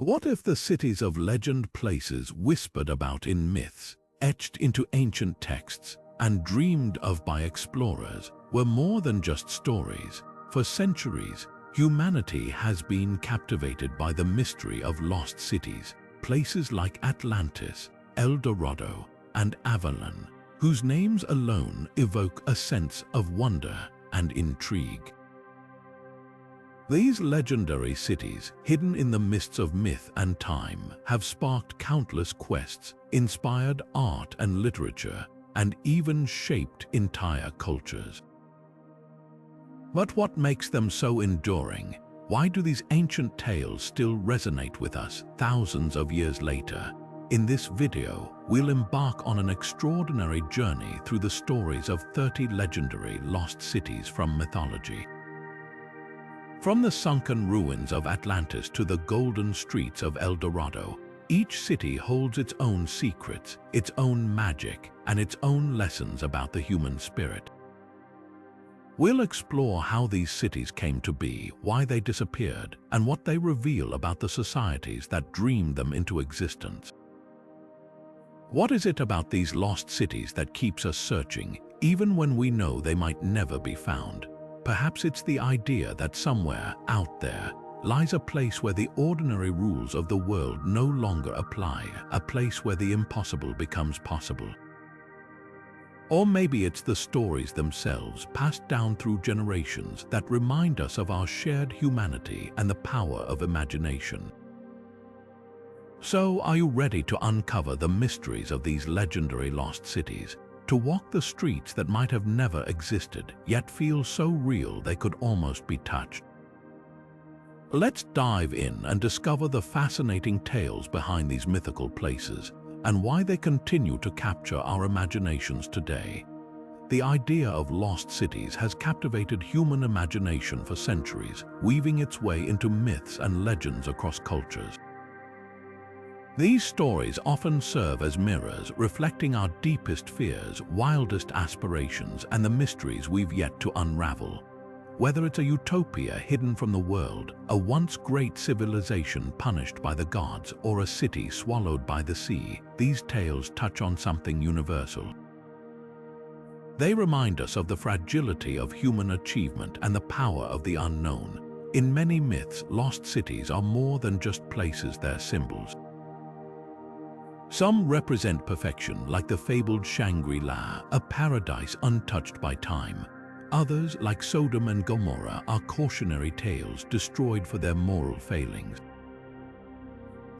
What if the cities of legend, places whispered about in myths, etched into ancient texts, and dreamed of by explorers, were more than just stories? For centuries, humanity has been captivated by the mystery of lost cities, places like Atlantis, El Dorado, and Avalon, whose names alone evoke a sense of wonder and intrigue. These legendary cities, hidden in the mists of myth and time, have sparked countless quests, inspired art and literature, and even shaped entire cultures. But what makes them so enduring? Why do these ancient tales still resonate with us thousands of years later? In this video, we'll embark on an extraordinary journey through the stories of 30 legendary lost cities from mythology. From the sunken ruins of Atlantis to the golden streets of El Dorado, each city holds its own secrets, its own magic, and its own lessons about the human spirit. We'll explore how these cities came to be, why they disappeared, and what they reveal about the societies that dreamed them into existence. What is it about these lost cities that keeps us searching, even when we know they might never be found? Perhaps it's the idea that somewhere out there lies a place where the ordinary rules of the world no longer apply, a place where the impossible becomes possible. Or maybe it's the stories themselves, passed down through generations, that remind us of our shared humanity and the power of imagination. So, are you ready to uncover the mysteries of these legendary lost cities? To walk the streets that might have never existed, yet feel so real they could almost be touched? Let's dive in and discover the fascinating tales behind these mythical places and why they continue to capture our imaginations today. The idea of lost cities has captivated human imagination for centuries, weaving its way into myths and legends across cultures. These stories often serve as mirrors, reflecting our deepest fears, wildest aspirations, and the mysteries we've yet to unravel. Whether it's a utopia hidden from the world, a once great civilization punished by the gods, or a city swallowed by the sea, these tales touch on something universal. They remind us of the fragility of human achievement and the power of the unknown. In many myths, lost cities are more than just places, they're symbols. Some represent perfection, like the fabled Shangri-La, a paradise untouched by time. Others, like Sodom and Gomorrah, are cautionary tales destroyed for their moral failings.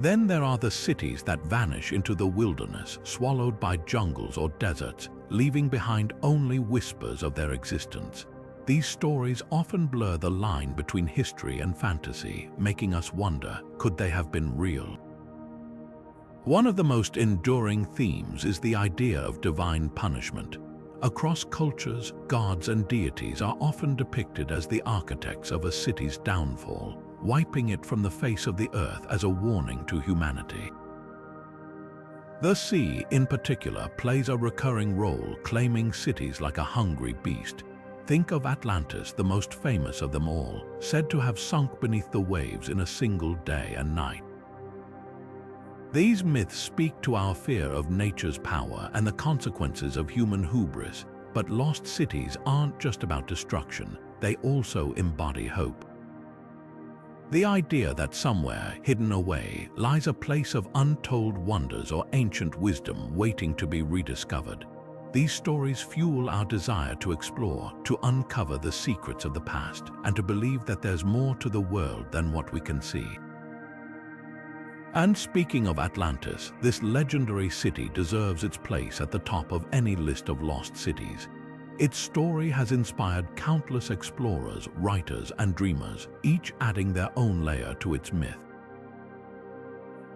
Then there are the cities that vanish into the wilderness, swallowed by jungles or deserts, leaving behind only whispers of their existence. These stories often blur the line between history and fantasy, making us wonder, could they have been real? One of the most enduring themes is the idea of divine punishment. Across cultures, gods and deities are often depicted as the architects of a city's downfall, wiping it from the face of the earth as a warning to humanity. The sea, in particular, plays a recurring role, claiming cities like a hungry beast. Think of Atlantis, the most famous of them all, said to have sunk beneath the waves in a single day and night. These myths speak to our fear of nature's power and the consequences of human hubris, but lost cities aren't just about destruction, they also embody hope. The idea that somewhere, hidden away, lies a place of untold wonders or ancient wisdom waiting to be rediscovered. These stories fuel our desire to explore, to uncover the secrets of the past, and to believe that there's more to the world than what we can see. And speaking of Atlantis, this legendary city deserves its place at the top of any list of lost cities. Its story has inspired countless explorers, writers, and dreamers, each adding their own layer to its myth.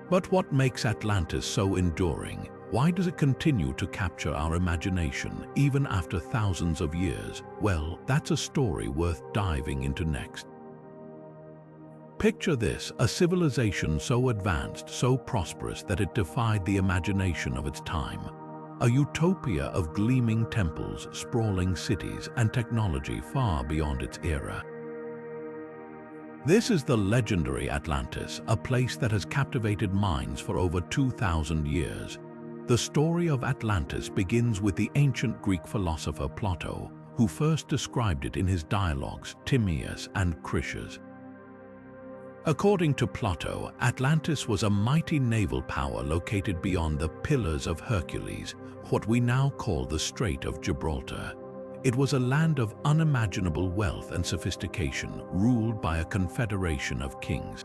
But what makes Atlantis so enduring? Why does it continue to capture our imagination, even after thousands of years? Well, that's a story worth diving into next. Picture this, a civilization so advanced, so prosperous that it defied the imagination of its time. A utopia of gleaming temples, sprawling cities, and technology far beyond its era. This is the legendary Atlantis, a place that has captivated minds for over 2,000 years. The story of Atlantis begins with the ancient Greek philosopher Plato, who first described it in his dialogues Timaeus and Critias. According to Plato, Atlantis was a mighty naval power located beyond the Pillars of Hercules, what we now call the Strait of Gibraltar. It was a land of unimaginable wealth and sophistication, ruled by a confederation of kings.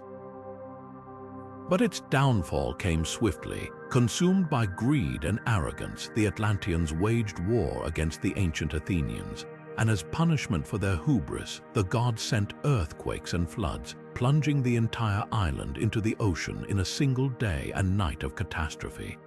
But its downfall came swiftly. Consumed by greed and arrogance, the Atlanteans waged war against the ancient Athenians, and as punishment for their hubris, the gods sent earthquakes and floods, plunging the entire island into the ocean in a single day and night of catastrophe.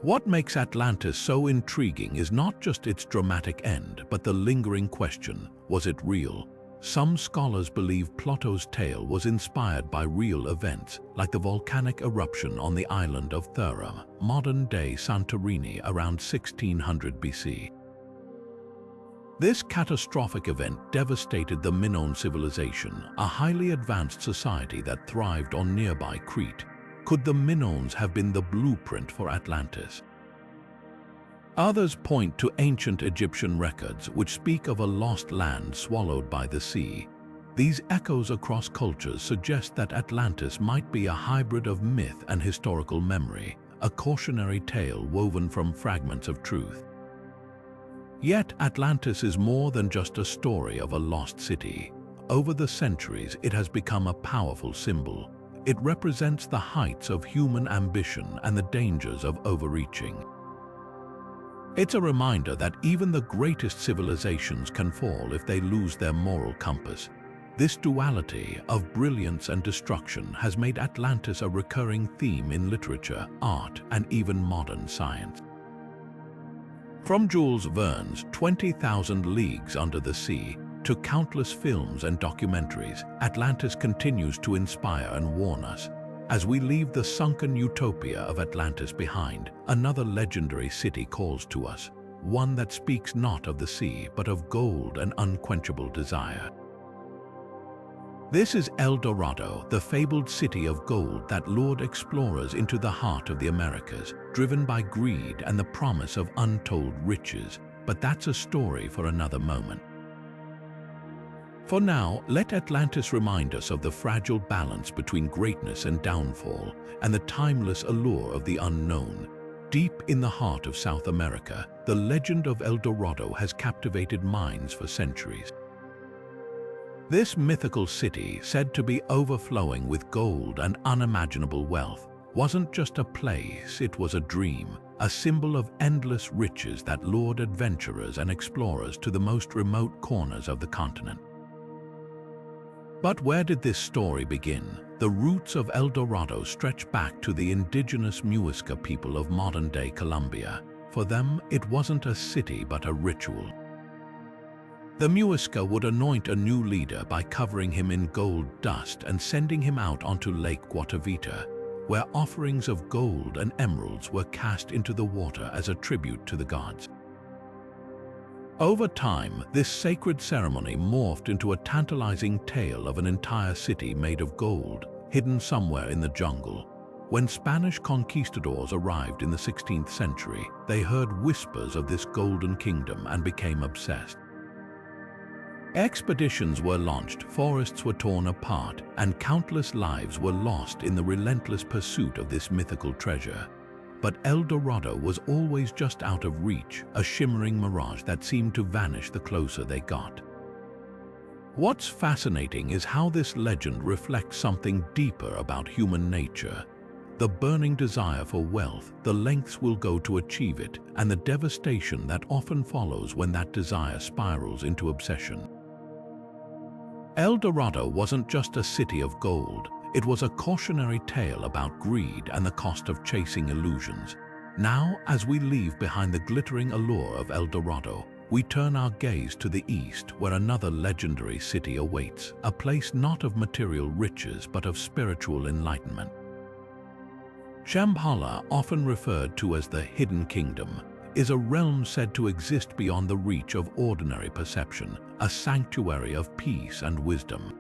What makes Atlantis so intriguing is not just its dramatic end, but the lingering question: was it real? Some scholars believe Plato's tale was inspired by real events, like the volcanic eruption on the island of Thera, modern-day Santorini, around 1600 BC. This catastrophic event devastated the Minoan civilization, a highly advanced society that thrived on nearby Crete. Could the Minoans have been the blueprint for Atlantis? Others point to ancient Egyptian records which speak of a lost land swallowed by the sea. These echoes across cultures suggest that Atlantis might be a hybrid of myth and historical memory, a cautionary tale woven from fragments of truth. Yet Atlantis is more than just a story of a lost city. Over the centuries, it has become a powerful symbol. It represents the heights of human ambition and the dangers of overreaching. It's a reminder that even the greatest civilizations can fall if they lose their moral compass. This duality of brilliance and destruction has made Atlantis a recurring theme in literature, art, and even modern science. From Jules Verne's 20,000 Leagues Under the Sea to countless films and documentaries, Atlantis continues to inspire and warn us. As we leave the sunken Utopia of Atlantis behind, another legendary city calls to us, one that speaks not of the sea but of gold and unquenchable desire. This is El Dorado, the fabled city of gold that lured explorers into the heart of the Americas, driven by greed and the promise of untold riches. But that's a story for another moment. For now, let Atlantis remind us of the fragile balance between greatness and downfall, and the timeless allure of the unknown. Deep in the heart of South America, the legend of El Dorado has captivated minds for centuries. This mythical city, said to be overflowing with gold and unimaginable wealth, wasn't just a place, it was a dream, a symbol of endless riches that lured adventurers and explorers to the most remote corners of the continent. But where did this story begin? The roots of El Dorado stretch back to the indigenous Muisca people of modern-day Colombia. For them, it wasn't a city but a ritual. The Muisca would anoint a new leader by covering him in gold dust and sending him out onto Lake Guatavita, where offerings of gold and emeralds were cast into the water as a tribute to the gods. Over time, this sacred ceremony morphed into a tantalizing tale of an entire city made of gold, hidden somewhere in the jungle. When Spanish conquistadors arrived in the 16th century, they heard whispers of this golden kingdom and became obsessed. Expeditions were launched, forests were torn apart, and countless lives were lost in the relentless pursuit of this mythical treasure. But El Dorado was always just out of reach, a shimmering mirage that seemed to vanish the closer they got. What's fascinating is how this legend reflects something deeper about human nature. The burning desire for wealth, the lengths we'll go to achieve it, and the devastation that often follows when that desire spirals into obsession. El Dorado wasn't just a city of gold. It was a cautionary tale about greed and the cost of chasing illusions. Now, as we leave behind the glittering allure of El Dorado, we turn our gaze to the east, where another legendary city awaits, a place not of material riches but of spiritual enlightenment. Shambhala, often referred to as the Hidden Kingdom, is a realm said to exist beyond the reach of ordinary perception, a sanctuary of peace and wisdom.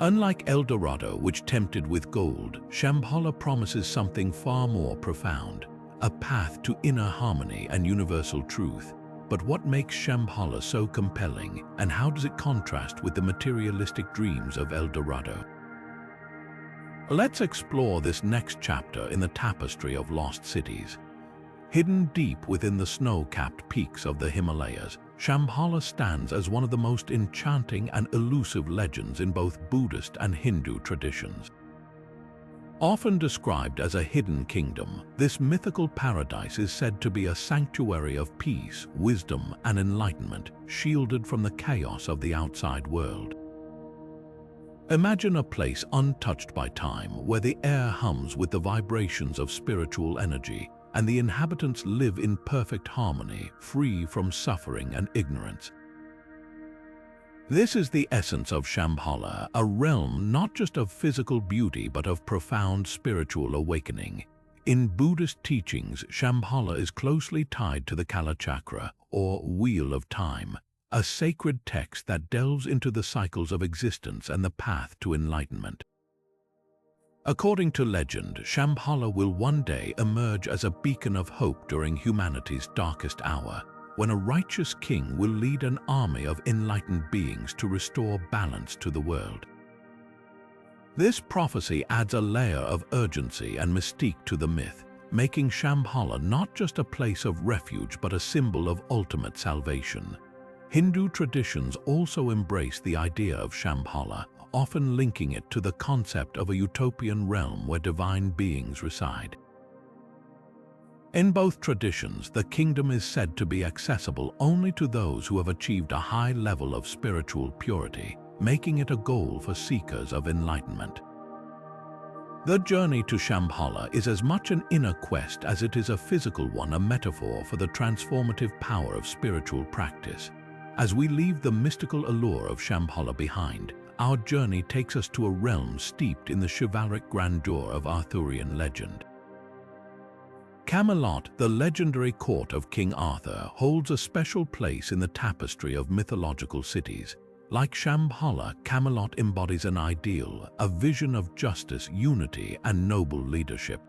Unlike El Dorado, which tempted with gold, Shambhala promises something far more profound, a path to inner harmony and universal truth. But what makes Shambhala so compelling, and how does it contrast with the materialistic dreams of El Dorado? Let's explore this next chapter in the tapestry of lost cities. Hidden deep within the snow-capped peaks of the Himalayas, Shambhala stands as one of the most enchanting and elusive legends in both Buddhist and Hindu traditions. Often described as a hidden kingdom, this mythical paradise is said to be a sanctuary of peace, wisdom, and enlightenment, shielded from the chaos of the outside world. Imagine a place untouched by time, where the air hums with the vibrations of spiritual energy, and the inhabitants live in perfect harmony, free from suffering and ignorance. This is the essence of Shambhala, a realm not just of physical beauty but of profound spiritual awakening. In Buddhist teachings, Shambhala is closely tied to the Kalachakra, or Wheel of Time, a sacred text that delves into the cycles of existence and the path to enlightenment. According to legend, Shambhala will one day emerge as a beacon of hope during humanity's darkest hour, when a righteous king will lead an army of enlightened beings to restore balance to the world. This prophecy adds a layer of urgency and mystique to the myth, making Shambhala not just a place of refuge but a symbol of ultimate salvation. Hindu traditions also embrace the idea of Shambhala, often linking it to the concept of a utopian realm where divine beings reside. In both traditions, the kingdom is said to be accessible only to those who have achieved a high level of spiritual purity, making it a goal for seekers of enlightenment. The journey to Shambhala is as much an inner quest as it is a physical one, a metaphor for the transformative power of spiritual practice. As we leave the mystical allure of Shambhala behind, our journey takes us to a realm steeped in the chivalric grandeur of Arthurian legend. Camelot, the legendary court of King Arthur, holds a special place in the tapestry of mythological cities. Like Shambhala, Camelot embodies an ideal, a vision of justice, unity, and noble leadership.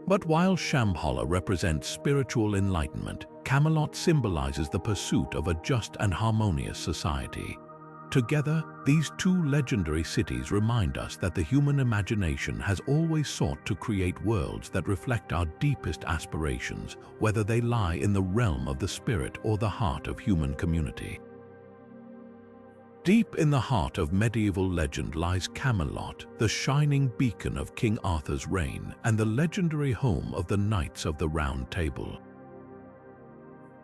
But while Shambhala represents spiritual enlightenment, Camelot symbolizes the pursuit of a just and harmonious society. Together, these two legendary cities remind us that the human imagination has always sought to create worlds that reflect our deepest aspirations, whether they lie in the realm of the spirit or the heart of human community. Deep in the heart of medieval legend lies Camelot, the shining beacon of King Arthur's reign and the legendary home of the Knights of the Round Table.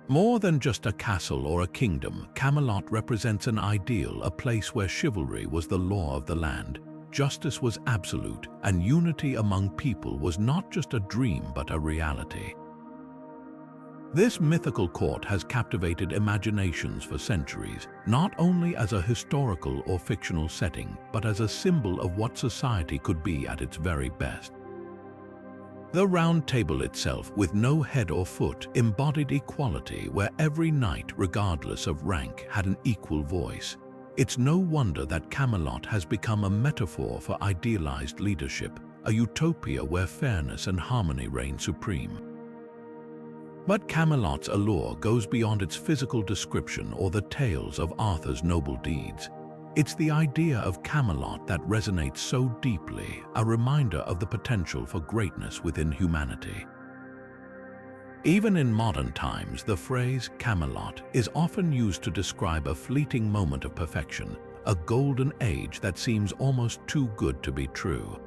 More than just a castle or a kingdom, Camelot represents an ideal, a place where chivalry was the law of the land, justice was absolute, and unity among people was not just a dream but a reality. This mythical court has captivated imaginations for centuries, not only as a historical or fictional setting, but as a symbol of what society could be at its very best. The Round Table itself, with no head or foot, embodied equality, where every knight, regardless of rank, had an equal voice. It's no wonder that Camelot has become a metaphor for idealized leadership, a utopia where fairness and harmony reign supreme. But Camelot's allure goes beyond its physical description or the tales of Arthur's noble deeds. It's the idea of Camelot that resonates so deeply, a reminder of the potential for greatness within humanity. Even in modern times, the phrase Camelot is often used to describe a fleeting moment of perfection, a golden age that seems almost too good to be true.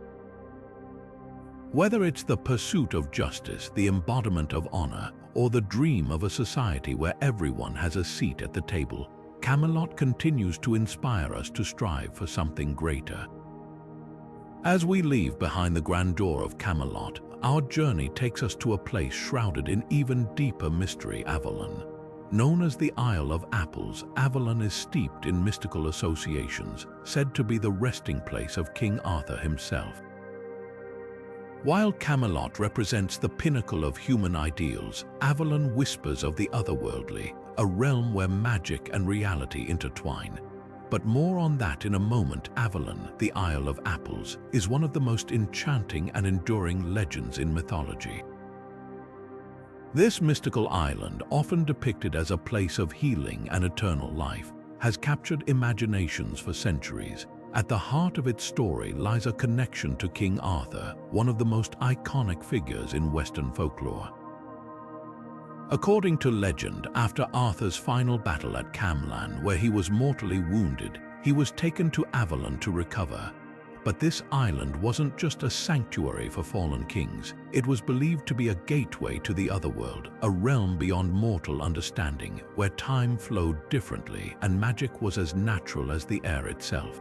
Whether it's the pursuit of justice, the embodiment of honor, or the dream of a society where everyone has a seat at the table, Camelot continues to inspire us to strive for something greater. As we leave behind the grandeur of Camelot, our journey takes us to a place shrouded in even deeper mystery, Avalon. Known as the Isle of Apples, Avalon is steeped in mystical associations, said to be the resting place of King Arthur himself. While Camelot represents the pinnacle of human ideals, Avalon whispers of the otherworldly, a realm where magic and reality intertwine. But more on that in a moment. Avalon, the Isle of Apples, is one of the most enchanting and enduring legends in mythology. This mystical island, often depicted as a place of healing and eternal life, has captured imaginations for centuries. At the heart of its story lies a connection to King Arthur, one of the most iconic figures in Western folklore. According to legend, after Arthur's final battle at Camelot, where he was mortally wounded, he was taken to Avalon to recover. But this island wasn't just a sanctuary for fallen kings. It was believed to be a gateway to the otherworld, a realm beyond mortal understanding, where time flowed differently and magic was as natural as the air itself.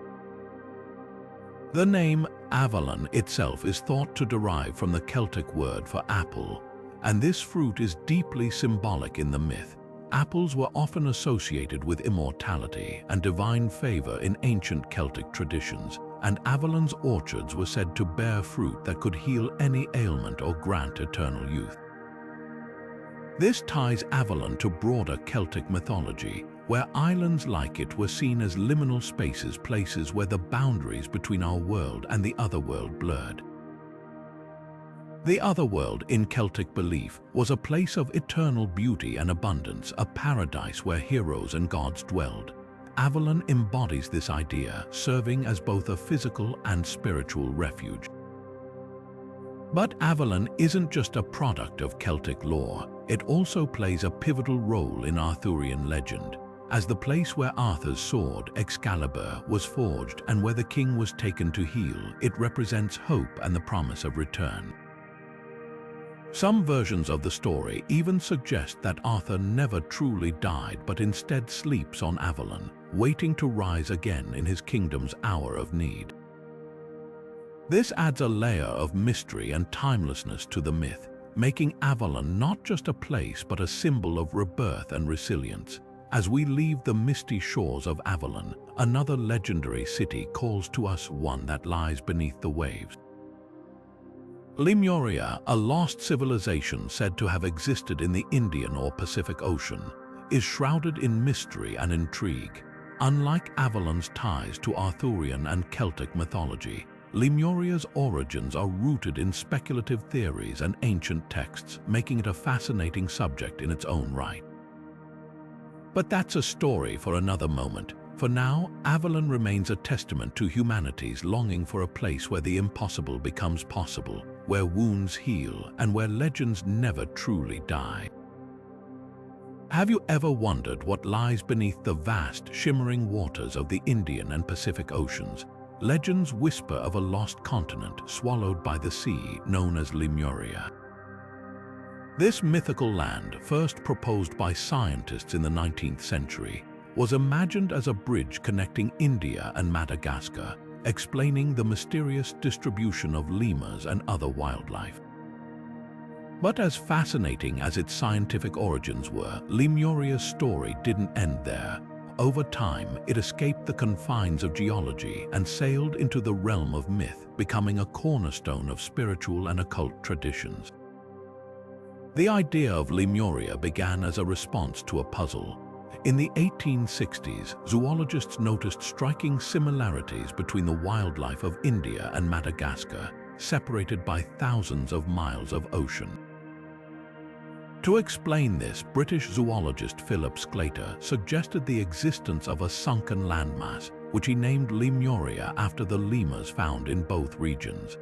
The name Avalon itself is thought to derive from the Celtic word for apple, and this fruit is deeply symbolic in the myth. Apples were often associated with immortality and divine favor in ancient Celtic traditions, and Avalon's orchards were said to bear fruit that could heal any ailment or grant eternal youth. This ties Avalon to broader Celtic mythology, where islands like it were seen as liminal spaces, places where the boundaries between our world and the otherworld blurred. The otherworld, in Celtic belief, was a place of eternal beauty and abundance, a paradise where heroes and gods dwelled. Avalon embodies this idea, serving as both a physical and spiritual refuge. But Avalon isn't just a product of Celtic lore, it also plays a pivotal role in Arthurian legend. As the place where Arthur's sword, Excalibur, was forged and where the king was taken to heal, it represents hope and the promise of return. Some versions of the story even suggest that Arthur never truly died but instead sleeps on Avalon, waiting to rise again in his kingdom's hour of need. This adds a layer of mystery and timelessness to the myth, making Avalon not just a place but a symbol of rebirth and resilience. As we leave the misty shores of Avalon, another legendary city calls to us, one that lies beneath the waves. Lemuria, a lost civilization said to have existed in the Indian or Pacific Ocean, is shrouded in mystery and intrigue. Unlike Avalon's ties to Arthurian and Celtic mythology, Lemuria's origins are rooted in speculative theories and ancient texts, making it a fascinating subject in its own right. But that's a story for another moment. For now, Avalon remains a testament to humanity's longing for a place where the impossible becomes possible, where wounds heal, and where legends never truly die. Have you ever wondered what lies beneath the vast, shimmering waters of the Indian and Pacific Oceans? Legends whisper of a lost continent swallowed by the sea known as Lemuria. This mythical land, first proposed by scientists in the 19th century, was imagined as a bridge connecting India and Madagascar, explaining the mysterious distribution of lemurs and other wildlife. But as fascinating as its scientific origins were, Lemuria's story didn't end there. Over time, it escaped the confines of geology and sailed into the realm of myth, becoming a cornerstone of spiritual and occult traditions. The idea of Lemuria began as a response to a puzzle. In the 1860s, zoologists noticed striking similarities between the wildlife of India and Madagascar, separated by thousands of miles of ocean. To explain this, British zoologist Philip Sclater suggested the existence of a sunken landmass, which he named Lemuria after the lemurs found in both regions.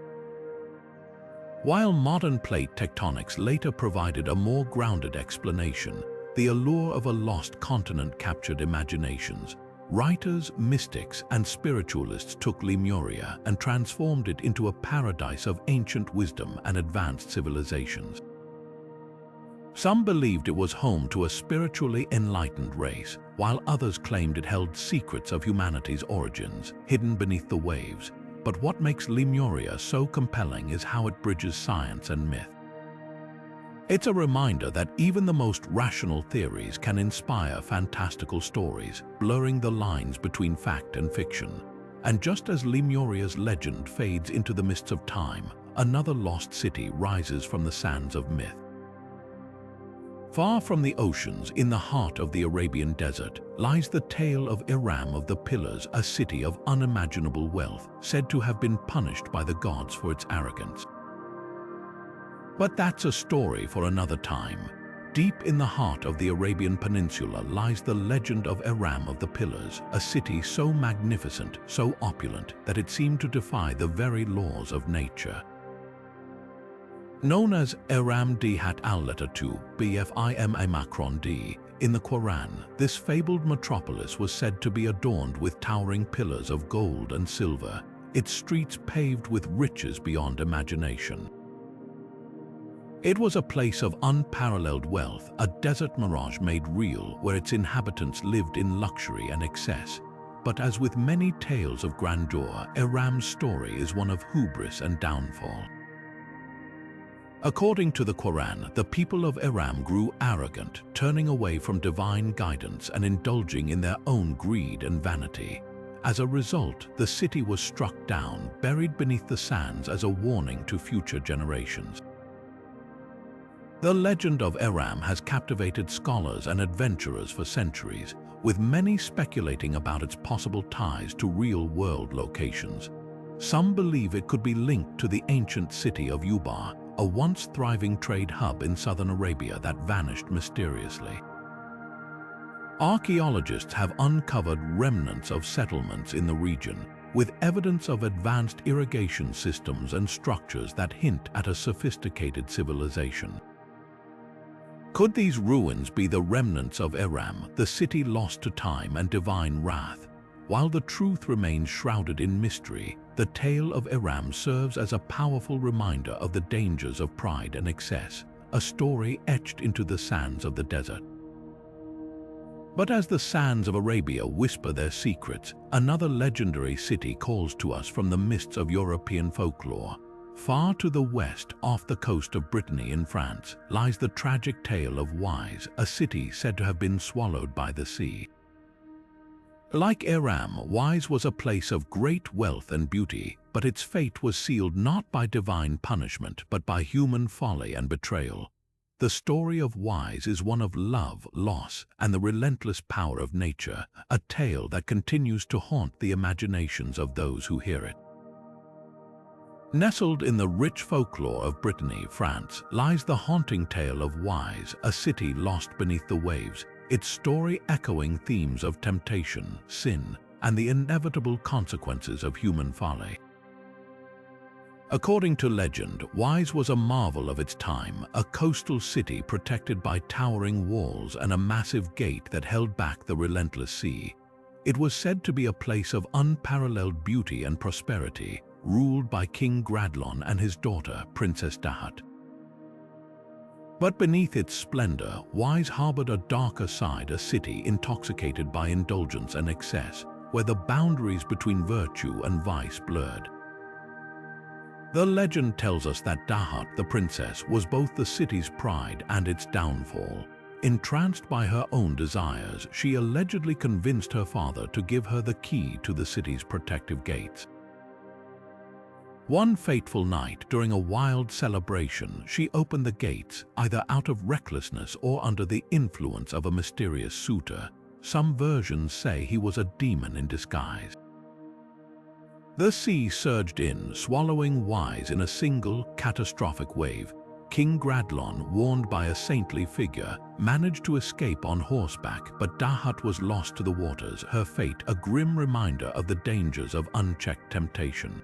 While modern plate tectonics later provided a more grounded explanation, the allure of a lost continent captured imaginations. Writers, mystics, and spiritualists took Lemuria and transformed it into a paradise of ancient wisdom and advanced civilizations. Some believed it was home to a spiritually enlightened race, while others claimed it held secrets of humanity's origins, hidden beneath the waves. But what makes Lemuria so compelling is how it bridges science and myth. It's a reminder that even the most rational theories can inspire fantastical stories, blurring the lines between fact and fiction. And just as Lemuria's legend fades into the mists of time, another lost city rises from the sands of myth. Far from the oceans, in the heart of the Arabian desert, lies the tale of Eram of the Pillars, a city of unimaginable wealth, said to have been punished by the gods for its arrogance. But that's a story for another time. Deep in the heart of the Arabian Peninsula lies the legend of Eram of the Pillars, a city so magnificent, so opulent, that it seemed to defy the very laws of nature. Known as Eram Dihat al-Letter-2, Bfima Macron D, in the Quran, this fabled metropolis was said to be adorned with towering pillars of gold and silver, its streets paved with riches beyond imagination. It was a place of unparalleled wealth, a desert mirage made real where its inhabitants lived in luxury and excess. But as with many tales of grandeur, Eram's story is one of hubris and downfall. According to the Quran, the people of Eram grew arrogant, turning away from divine guidance and indulging in their own greed and vanity. As a result, the city was struck down, buried beneath the sands as a warning to future generations. The legend of Eram has captivated scholars and adventurers for centuries, with many speculating about its possible ties to real-world locations. Some believe it could be linked to the ancient city of Ubar, a once thriving trade hub in southern Arabia that vanished mysteriously. Archaeologists have uncovered remnants of settlements in the region, with evidence of advanced irrigation systems and structures that hint at a sophisticated civilization. Could these ruins be the remnants of Eram, the city lost to time and divine wrath? While the truth remains shrouded in mystery, the tale of Eram serves as a powerful reminder of the dangers of pride and excess, a story etched into the sands of the desert. But as the sands of Arabia whisper their secrets, another legendary city calls to us from the mists of European folklore. Far to the west, off the coast of Brittany in France, lies the tragic tale of Wise, a city said to have been swallowed by the sea. Like Eram, Wise was a place of great wealth and beauty, but its fate was sealed not by divine punishment, but by human folly and betrayal. The story of Wise is one of love, loss, and the relentless power of nature, a tale that continues to haunt the imaginations of those who hear it. Nestled in the rich folklore of Brittany, France, lies the haunting tale of Wise, a city lost beneath the waves, its story echoing themes of temptation, sin, and the inevitable consequences of human folly. According to legend, Wise was a marvel of its time, a coastal city protected by towering walls and a massive gate that held back the relentless sea. It was said to be a place of unparalleled beauty and prosperity, ruled by King Gradlon and his daughter, Princess Dahat. But beneath its splendor, Wise harbored a darker side, a city intoxicated by indulgence and excess, where the boundaries between virtue and vice blurred. The legend tells us that Dahat, the princess, was both the city's pride and its downfall. Entranced by her own desires, she allegedly convinced her father to give her the key to the city's protective gates. One fateful night, during a wild celebration, she opened the gates, either out of recklessness or under the influence of a mysterious suitor. Some versions say he was a demon in disguise. The sea surged in, swallowing Wise in a single, catastrophic wave. King Gradlon, warned by a saintly figure, managed to escape on horseback, but Dahat was lost to the waters, her fate a grim reminder of the dangers of unchecked temptation.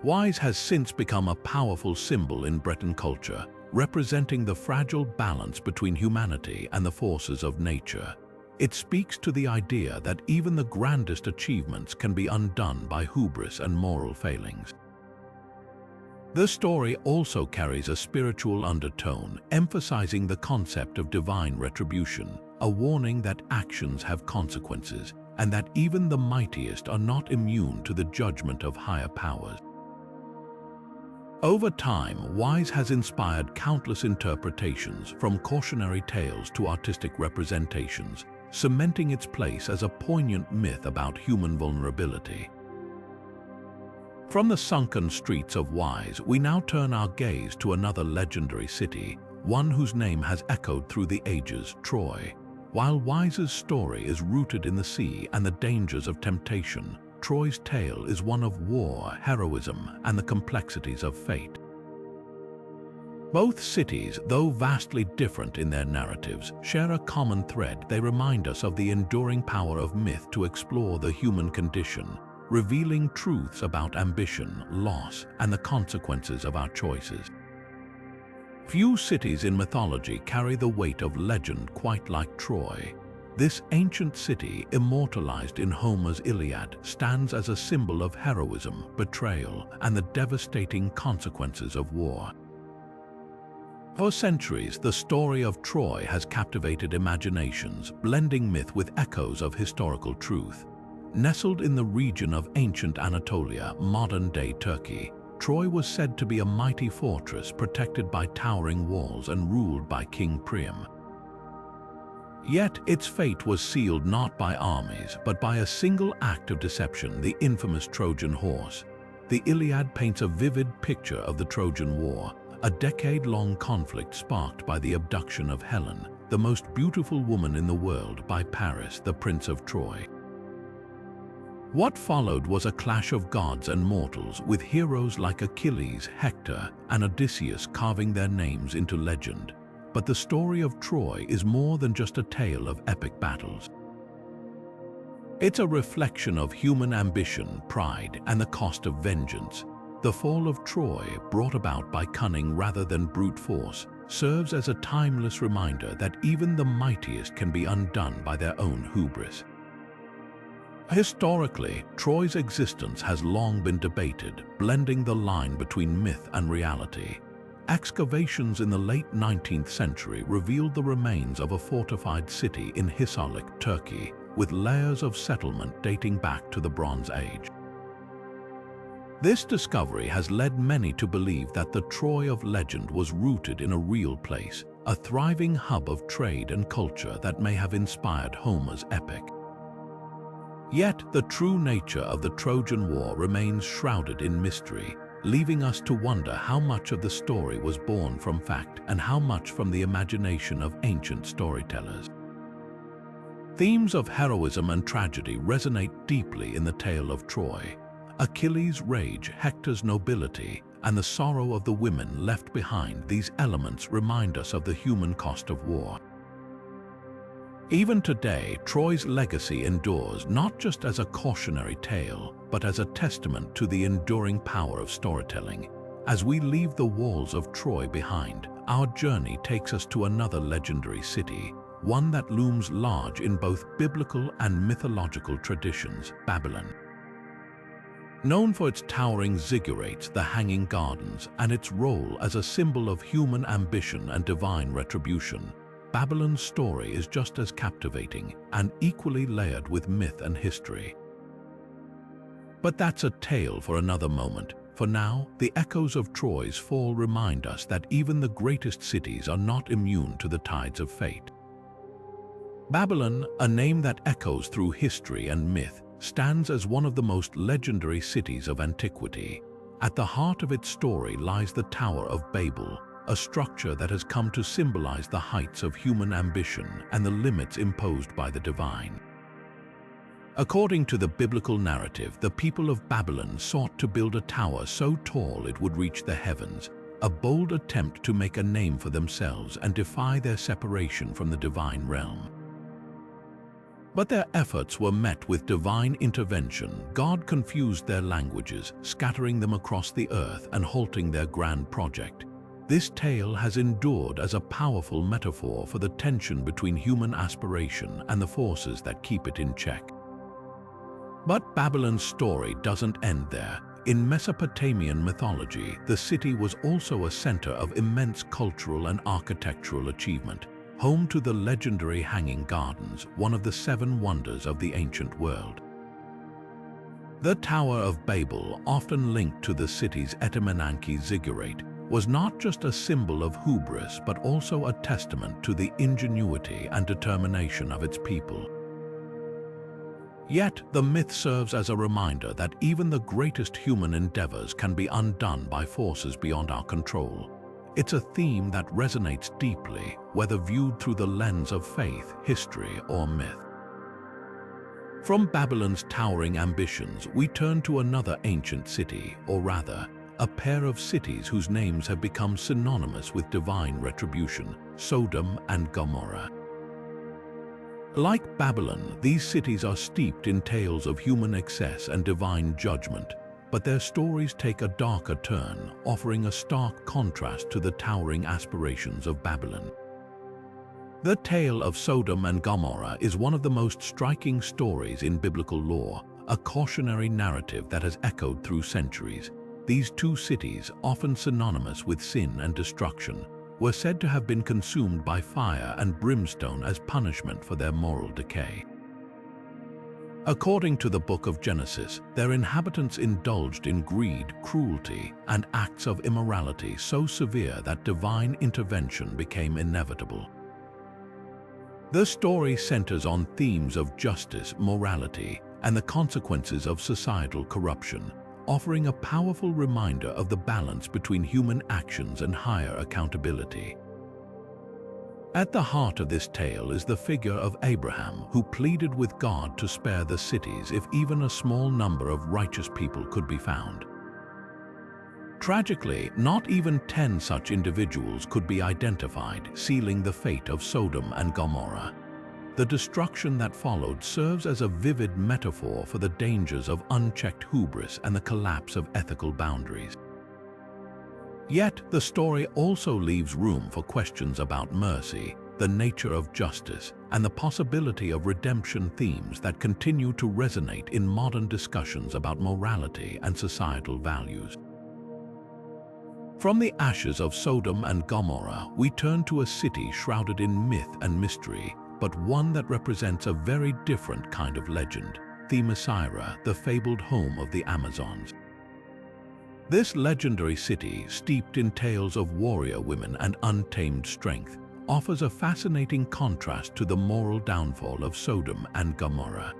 Wise has since become a powerful symbol in Breton culture, representing the fragile balance between humanity and the forces of nature. It speaks to the idea that even the grandest achievements can be undone by hubris and moral failings. The story also carries a spiritual undertone, emphasizing the concept of divine retribution, a warning that actions have consequences, and that even the mightiest are not immune to the judgment of higher powers. Over time, Wise has inspired countless interpretations, from cautionary tales to artistic representations, cementing its place as a poignant myth about human vulnerability. From the sunken streets of Wise, we now turn our gaze to another legendary city, one whose name has echoed through the ages, Troy. While Wise's story is rooted in the sea and the dangers of temptation, Troy's tale is one of war, heroism, and the complexities of fate. Both cities, though vastly different in their narratives, share a common thread. They remind us of the enduring power of myth to explore the human condition, revealing truths about ambition, loss, and the consequences of our choices. Few cities in mythology carry the weight of legend quite like Troy. This ancient city, immortalized in Homer's Iliad, stands as a symbol of heroism, betrayal, and the devastating consequences of war. For centuries, the story of Troy has captivated imaginations, blending myth with echoes of historical truth. Nestled in the region of ancient Anatolia, modern-day Turkey, Troy was said to be a mighty fortress protected by towering walls and ruled by King Priam. Yet its fate was sealed not by armies, but by a single act of deception, the infamous Trojan horse. The Iliad paints a vivid picture of the Trojan War, a decade-long conflict sparked by the abduction of Helen, the most beautiful woman in the world, by Paris, the Prince of Troy. What followed was a clash of gods and mortals, with heroes like Achilles, Hector, and Odysseus carving their names into legend. But the story of Troy is more than just a tale of epic battles. It's a reflection of human ambition, pride, and the cost of vengeance. The fall of Troy, brought about by cunning rather than brute force, serves as a timeless reminder that even the mightiest can be undone by their own hubris. Historically, Troy's existence has long been debated, blending the line between myth and reality. Excavations in the late 19th century revealed the remains of a fortified city in Hisarlik, Turkey, with layers of settlement dating back to the Bronze Age. This discovery has led many to believe that the Troy of legend was rooted in a real place, a thriving hub of trade and culture that may have inspired Homer's epic. Yet, the true nature of the Trojan War remains shrouded in mystery, leaving us to wonder how much of the story was born from fact and how much from the imagination of ancient storytellers. Themes of heroism and tragedy resonate deeply in the tale of Troy. Achilles' rage, Hector's nobility, and the sorrow of the women left behind, these elements remind us of the human cost of war. Even today, Troy's legacy endures not just as a cautionary tale, but as a testament to the enduring power of storytelling. As we leave the walls of Troy behind, our journey takes us to another legendary city, one that looms large in both biblical and mythological traditions, Babylon. Known for its towering ziggurats, the Hanging Gardens, and its role as a symbol of human ambition and divine retribution, Babylon's story is just as captivating and equally layered with myth and history. But that's a tale for another moment. For now, the echoes of Troy's fall remind us that even the greatest cities are not immune to the tides of fate. Babylon, a name that echoes through history and myth, stands as one of the most legendary cities of antiquity. At the heart of its story lies the Tower of Babel, a structure that has come to symbolize the heights of human ambition and the limits imposed by the divine. According to the biblical narrative, the people of Babylon sought to build a tower so tall it would reach the heavens, a bold attempt to make a name for themselves and defy their separation from the divine realm. But their efforts were met with divine intervention. God confused their languages, scattering them across the earth and halting their grand project. This tale has endured as a powerful metaphor for the tension between human aspiration and the forces that keep it in check. But Babylon's story doesn't end there. In Mesopotamian mythology, the city was also a center of immense cultural and architectural achievement. Home to the legendary Hanging Gardens, one of the 7 wonders of the ancient world. The Tower of Babel, often linked to the city's Etemenanke ziggurat, was not just a symbol of hubris but also a testament to the ingenuity and determination of its people. Yet, the myth serves as a reminder that even the greatest human endeavors can be undone by forces beyond our control. It's a theme that resonates deeply, whether viewed through the lens of faith, history, or myth. From Babylon's towering ambitions, we turn to another ancient city, or rather, a pair of cities whose names have become synonymous with divine retribution, Sodom and Gomorrah. Like Babylon, these cities are steeped in tales of human excess and divine judgment, but their stories take a darker turn, offering a stark contrast to the towering aspirations of Babylon. The tale of Sodom and Gomorrah is one of the most striking stories in biblical lore, a cautionary narrative that has echoed through centuries. These two cities, often synonymous with sin and destruction, were said to have been consumed by fire and brimstone as punishment for their moral decay. According to the Book of Genesis, their inhabitants indulged in greed, cruelty, and acts of immorality so severe that divine intervention became inevitable. The story centers on themes of justice, morality, and the consequences of societal corruption, offering a powerful reminder of the balance between human actions and higher accountability. At the heart of this tale is the figure of Abraham, who pleaded with God to spare the cities if even a small number of righteous people could be found. Tragically, not even 10 such individuals could be identified, sealing the fate of Sodom and Gomorrah. The destruction that followed serves as a vivid metaphor for the dangers of unchecked hubris and the collapse of ethical boundaries. Yet, the story also leaves room for questions about mercy, the nature of justice, and the possibility of redemption, themes that continue to resonate in modern discussions about morality and societal values. From the ashes of Sodom and Gomorrah, we turn to a city shrouded in myth and mystery, but one that represents a very different kind of legend, Themyscira, the fabled home of the Amazons. This legendary city, steeped in tales of warrior women and untamed strength, offers a fascinating contrast to the moral downfall of Sodom and Gomorrah.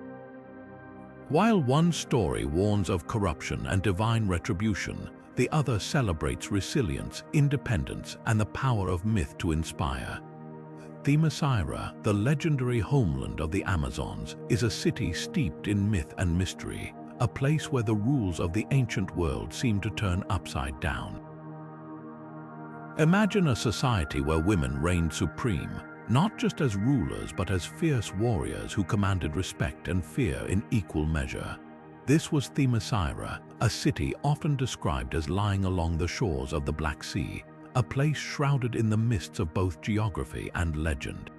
While one story warns of corruption and divine retribution, the other celebrates resilience, independence, and the power of myth to inspire. Themyscira, the legendary homeland of the Amazons, is a city steeped in myth and mystery, a place where the rules of the ancient world seem to turn upside down. Imagine a society where women reigned supreme, not just as rulers but as fierce warriors who commanded respect and fear in equal measure. This was Themyscira, a city often described as lying along the shores of the Black Sea, a place shrouded in the mists of both geography and legend.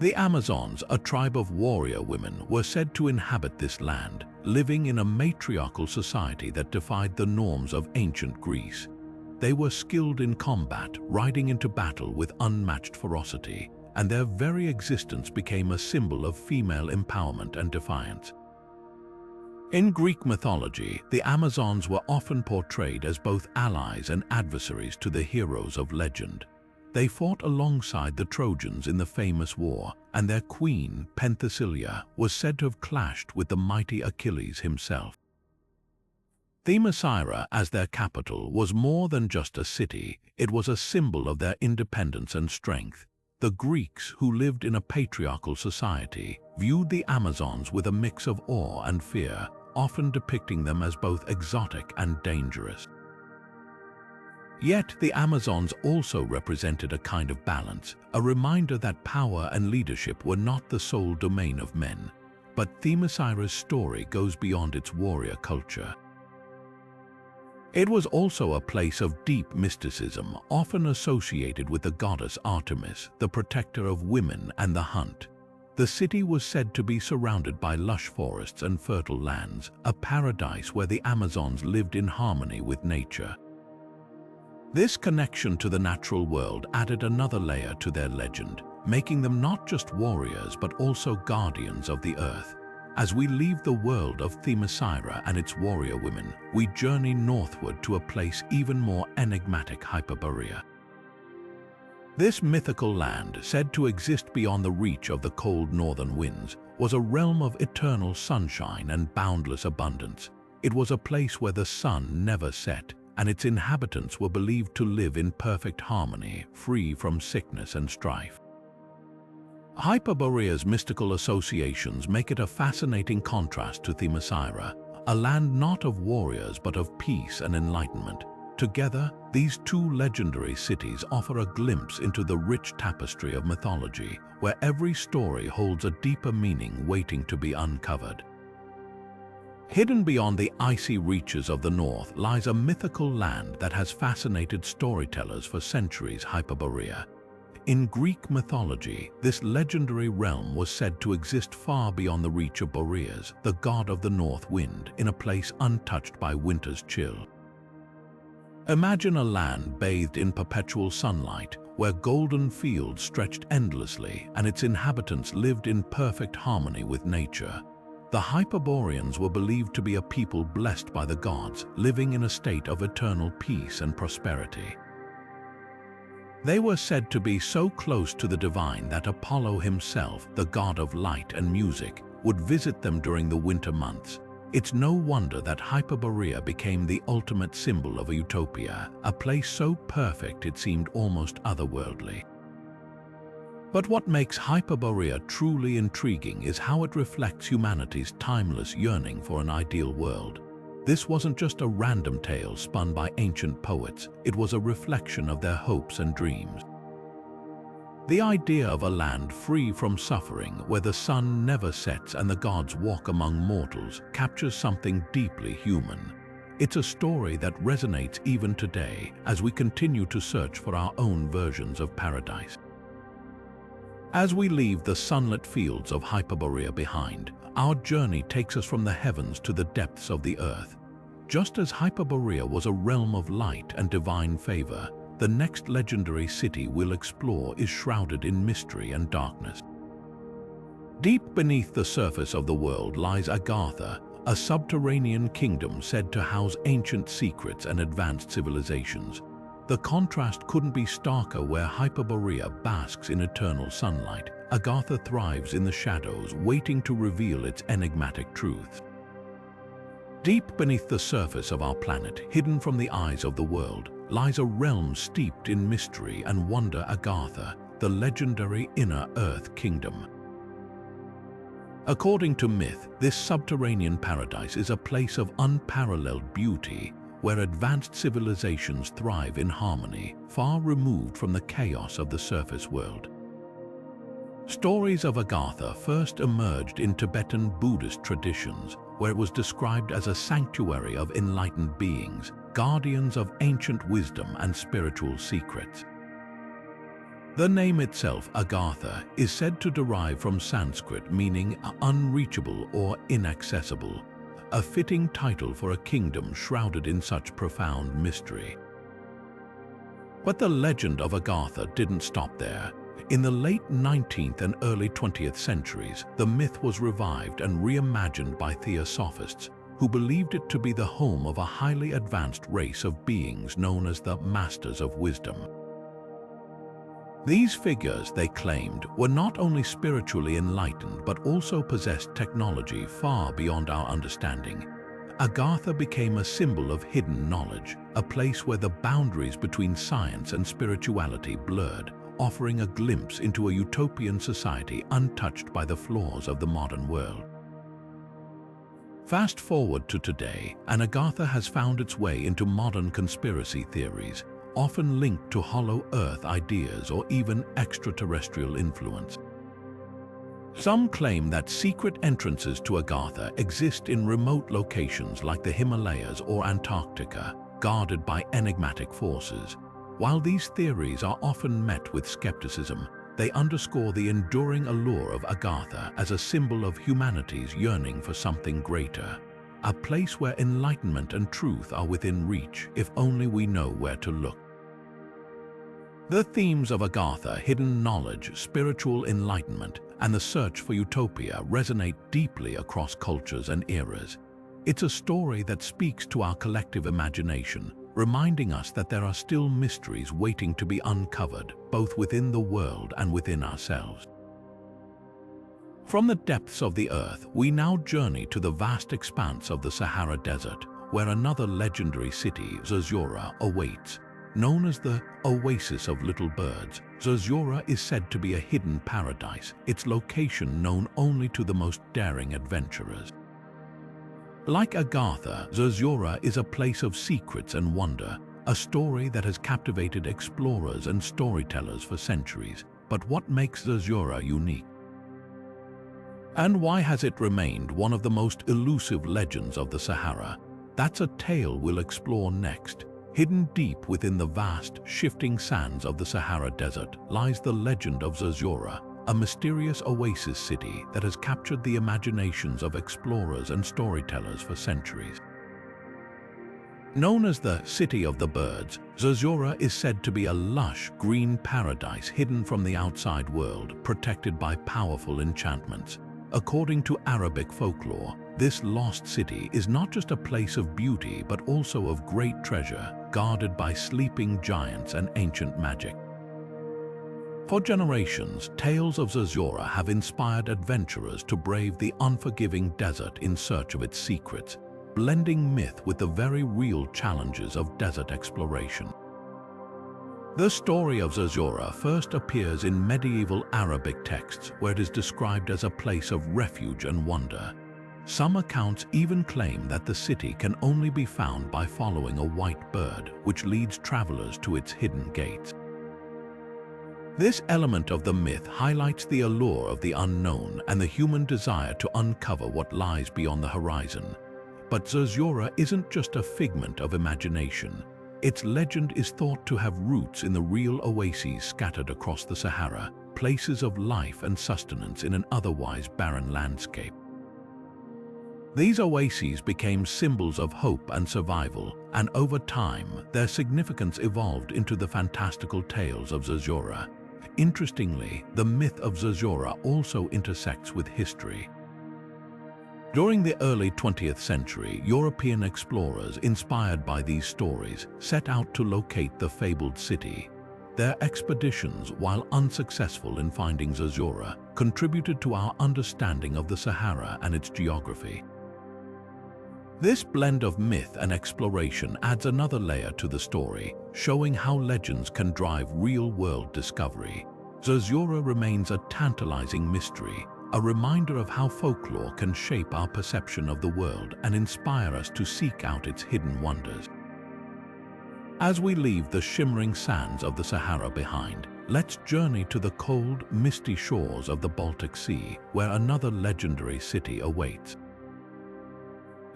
The Amazons, a tribe of warrior women, were said to inhabit this land, living in a matriarchal society that defied the norms of ancient Greece. They were skilled in combat, riding into battle with unmatched ferocity, and their very existence became a symbol of female empowerment and defiance. In Greek mythology, the Amazons were often portrayed as both allies and adversaries to the heroes of legend. They fought alongside the Trojans in the famous war, and their queen, Penthesilea, was said to have clashed with the mighty Achilles himself. Themyscira, as their capital, was more than just a city. It was a symbol of their independence and strength. The Greeks, who lived in a patriarchal society, viewed the Amazons with a mix of awe and fear, often depicting them as both exotic and dangerous. Yet the Amazons also represented a kind of balance, a reminder that power and leadership were not the sole domain of men. But Themyscira's story goes beyond its warrior culture. It was also a place of deep mysticism, often associated with the goddess Artemis, the protector of women and the hunt. The city was said to be surrounded by lush forests and fertile lands, a paradise where the Amazons lived in harmony with nature. This connection to the natural world added another layer to their legend, making them not just warriors but also guardians of the earth. As we leave the world of Themyscira and its warrior women, we journey northward to a place even more enigmatic, Hyperborea. This mythical land, said to exist beyond the reach of the cold northern winds, was a realm of eternal sunshine and boundless abundance. It was a place where the sun never set, and its inhabitants were believed to live in perfect harmony, free from sickness and strife. Hyperborea's mystical associations make it a fascinating contrast to Themyscira, a land not of warriors but of peace and enlightenment. Together, these two legendary cities offer a glimpse into the rich tapestry of mythology, where every story holds a deeper meaning waiting to be uncovered. Hidden beyond the icy reaches of the north lies a mythical land that has fascinated storytellers for centuries: Hyperborea. In Greek mythology, this legendary realm was said to exist far beyond the reach of Boreas, the god of the north wind, in a place untouched by winter's chill. Imagine a land bathed in perpetual sunlight, where golden fields stretched endlessly and its inhabitants lived in perfect harmony with nature. The Hyperboreans were believed to be a people blessed by the gods, living in a state of eternal peace and prosperity. They were said to be so close to the divine that Apollo himself, the god of light and music, would visit them during the winter months. It's no wonder that Hyperborea became the ultimate symbol of a utopia, a place so perfect it seemed almost otherworldly. But what makes Hyperborea truly intriguing is how it reflects humanity's timeless yearning for an ideal world. This wasn't just a random tale spun by ancient poets, it was a reflection of their hopes and dreams. The idea of a land free from suffering, where the sun never sets and the gods walk among mortals, captures something deeply human. It's a story that resonates even today as we continue to search for our own versions of paradise. As we leave the sunlit fields of Hyperborea behind, our journey takes us from the heavens to the depths of the earth. Just as Hyperborea was a realm of light and divine favor, the next legendary city we'll explore is shrouded in mystery and darkness. Deep beneath the surface of the world lies Agartha, a subterranean kingdom said to house ancient secrets and advanced civilizations. The contrast couldn't be starker. Where Hyperborea basks in eternal sunlight, Agartha thrives in the shadows, waiting to reveal its enigmatic truths. Deep beneath the surface of our planet, hidden from the eyes of the world, lies a realm steeped in mystery and wonder: Agartha, the legendary inner Earth kingdom. According to myth, this subterranean paradise is a place of unparalleled beauty, where advanced civilizations thrive in harmony, far removed from the chaos of the surface world. Stories of Agartha first emerged in Tibetan Buddhist traditions, where it was described as a sanctuary of enlightened beings, guardians of ancient wisdom and spiritual secrets. The name itself, Agartha, is said to derive from Sanskrit meaning unreachable or inaccessible, a fitting title for a kingdom shrouded in such profound mystery. But the legend of Agartha didn't stop there. In the late 19th and early 20th centuries, the myth was revived and reimagined by theosophists, who believed it to be the home of a highly advanced race of beings known as the Masters of Wisdom. These figures, they claimed, were not only spiritually enlightened but also possessed technology far beyond our understanding. Agartha became a symbol of hidden knowledge, a place where the boundaries between science and spirituality blurred, offering a glimpse into a utopian society untouched by the flaws of the modern world. Fast forward to today, and Agartha has found its way into modern conspiracy theories, often linked to hollow earth ideas or even extraterrestrial influence. Some claim that secret entrances to Agartha exist in remote locations like the Himalayas or Antarctica, guarded by enigmatic forces. While these theories are often met with skepticism, they underscore the enduring allure of Agartha as a symbol of humanity's yearning for something greater, a place where enlightenment and truth are within reach if only we know where to look. The themes of Agartha, hidden knowledge, spiritual enlightenment, and the search for utopia resonate deeply across cultures and eras. It's a story that speaks to our collective imagination, reminding us that there are still mysteries waiting to be uncovered, both within the world and within ourselves. From the depths of the earth, we now journey to the vast expanse of the Sahara Desert, where another legendary city, Zuzura, awaits. Known as the Oasis of Little Birds, Zuzura is said to be a hidden paradise, its location known only to the most daring adventurers. Like Agartha, Zuzura is a place of secrets and wonder, a story that has captivated explorers and storytellers for centuries. But what makes Zuzura unique? And why has it remained one of the most elusive legends of the Sahara? That's a tale we'll explore next. Hidden deep within the vast, shifting sands of the Sahara Desert lies the legend of Zuzura, a mysterious oasis city that has captured the imaginations of explorers and storytellers for centuries. Known as the City of the Birds, Zuzura is said to be a lush, green paradise hidden from the outside world, protected by powerful enchantments. According to Arabic folklore, this lost city is not just a place of beauty but also of great treasure, guarded by sleeping giants and ancient magic. For generations, tales of Zuzura have inspired adventurers to brave the unforgiving desert in search of its secrets, blending myth with the very real challenges of desert exploration. The story of Zuzura first appears in medieval Arabic texts, where it is described as a place of refuge and wonder. Some accounts even claim that the city can only be found by following a white bird, which leads travelers to its hidden gates. This element of the myth highlights the allure of the unknown and the human desire to uncover what lies beyond the horizon. But Zuzura isn't just a figment of imagination. Its legend is thought to have roots in the real oases scattered across the Sahara, places of life and sustenance in an otherwise barren landscape. These oases became symbols of hope and survival, and over time, their significance evolved into the fantastical tales of Zuzura. Interestingly, the myth of Zuzura also intersects with history. During the early 20th century, European explorers, inspired by these stories, set out to locate the fabled city. Their expeditions, while unsuccessful in finding Zuzura, contributed to our understanding of the Sahara and its geography. This blend of myth and exploration adds another layer to the story, showing how legends can drive real-world discovery. Zuzura remains a tantalizing mystery, a reminder of how folklore can shape our perception of the world and inspire us to seek out its hidden wonders. As we leave the shimmering sands of the Sahara behind, let's journey to the cold, misty shores of the Baltic Sea, where another legendary city awaits.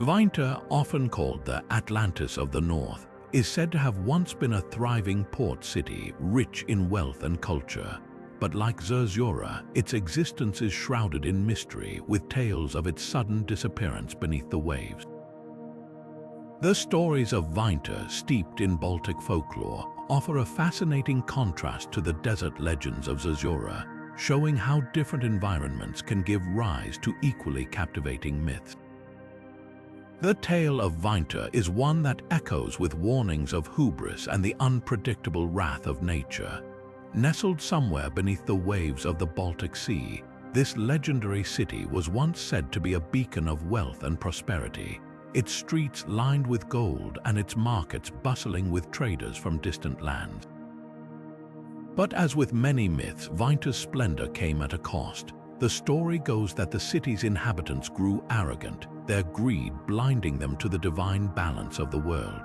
Vinter, often called the Atlantis of the North, is said to have once been a thriving port city, rich in wealth and culture. But like Zuzura, its existence is shrouded in mystery, with tales of its sudden disappearance beneath the waves. The stories of Vinter, steeped in Baltic folklore, offer a fascinating contrast to the desert legends of Zuzura, showing how different environments can give rise to equally captivating myths. The tale of Vinter is one that echoes with warnings of hubris and the unpredictable wrath of nature. Nestled somewhere beneath the waves of the Baltic Sea, this legendary city was once said to be a beacon of wealth and prosperity, its streets lined with gold and its markets bustling with traders from distant lands. But as with many myths, Vinter's splendor came at a cost. The story goes that the city's inhabitants grew arrogant, their greed blinding them to the divine balance of the world.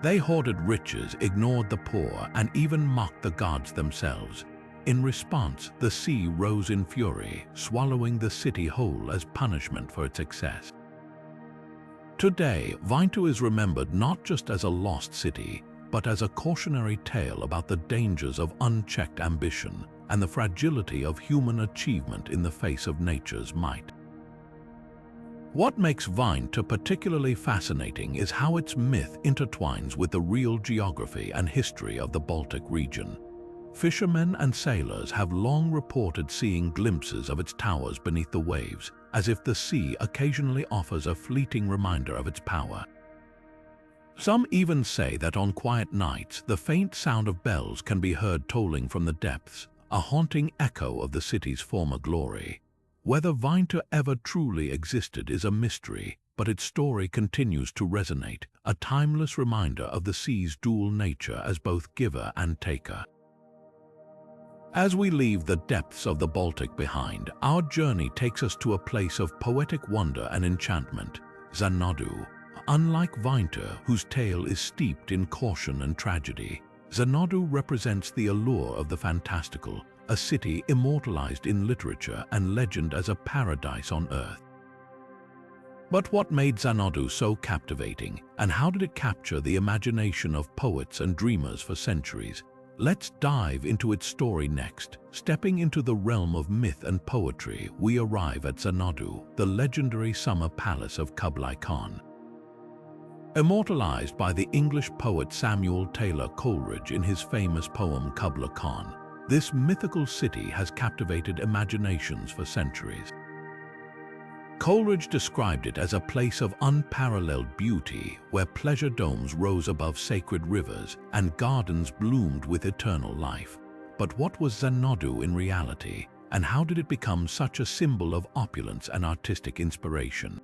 They hoarded riches, ignored the poor, and even mocked the gods themselves. In response, the sea rose in fury, swallowing the city whole as punishment for its excess. Today, Vinter is remembered not just as a lost city, but as a cautionary tale about the dangers of unchecked ambition and the fragility of human achievement in the face of nature's might. What makes Vinter particularly fascinating is how its myth intertwines with the real geography and history of the Baltic region. Fishermen and sailors have long reported seeing glimpses of its towers beneath the waves, as if the sea occasionally offers a fleeting reminder of its power. Some even say that on quiet nights, the faint sound of bells can be heard tolling from the depths, a haunting echo of the city's former glory. Whether Vinter ever truly existed is a mystery, but its story continues to resonate, a timeless reminder of the sea's dual nature as both giver and taker. As we leave the depths of the Baltic behind, our journey takes us to a place of poetic wonder and enchantment, Xanadu. Unlike Vinter, whose tale is steeped in caution and tragedy, Xanadu represents the allure of the fantastical, a city immortalized in literature and legend as a paradise on earth. But what made Xanadu so captivating, and how did it capture the imagination of poets and dreamers for centuries? Let's dive into its story next. Stepping into the realm of myth and poetry, we arrive at Xanadu, the legendary summer palace of Kublai Khan. Immortalized by the English poet Samuel Taylor Coleridge in his famous poem Kublai Khan, this mythical city has captivated imaginations for centuries. Coleridge described it as a place of unparalleled beauty where pleasure domes rose above sacred rivers and gardens bloomed with eternal life. But what was Xanadu in reality, and how did it become such a symbol of opulence and artistic inspiration?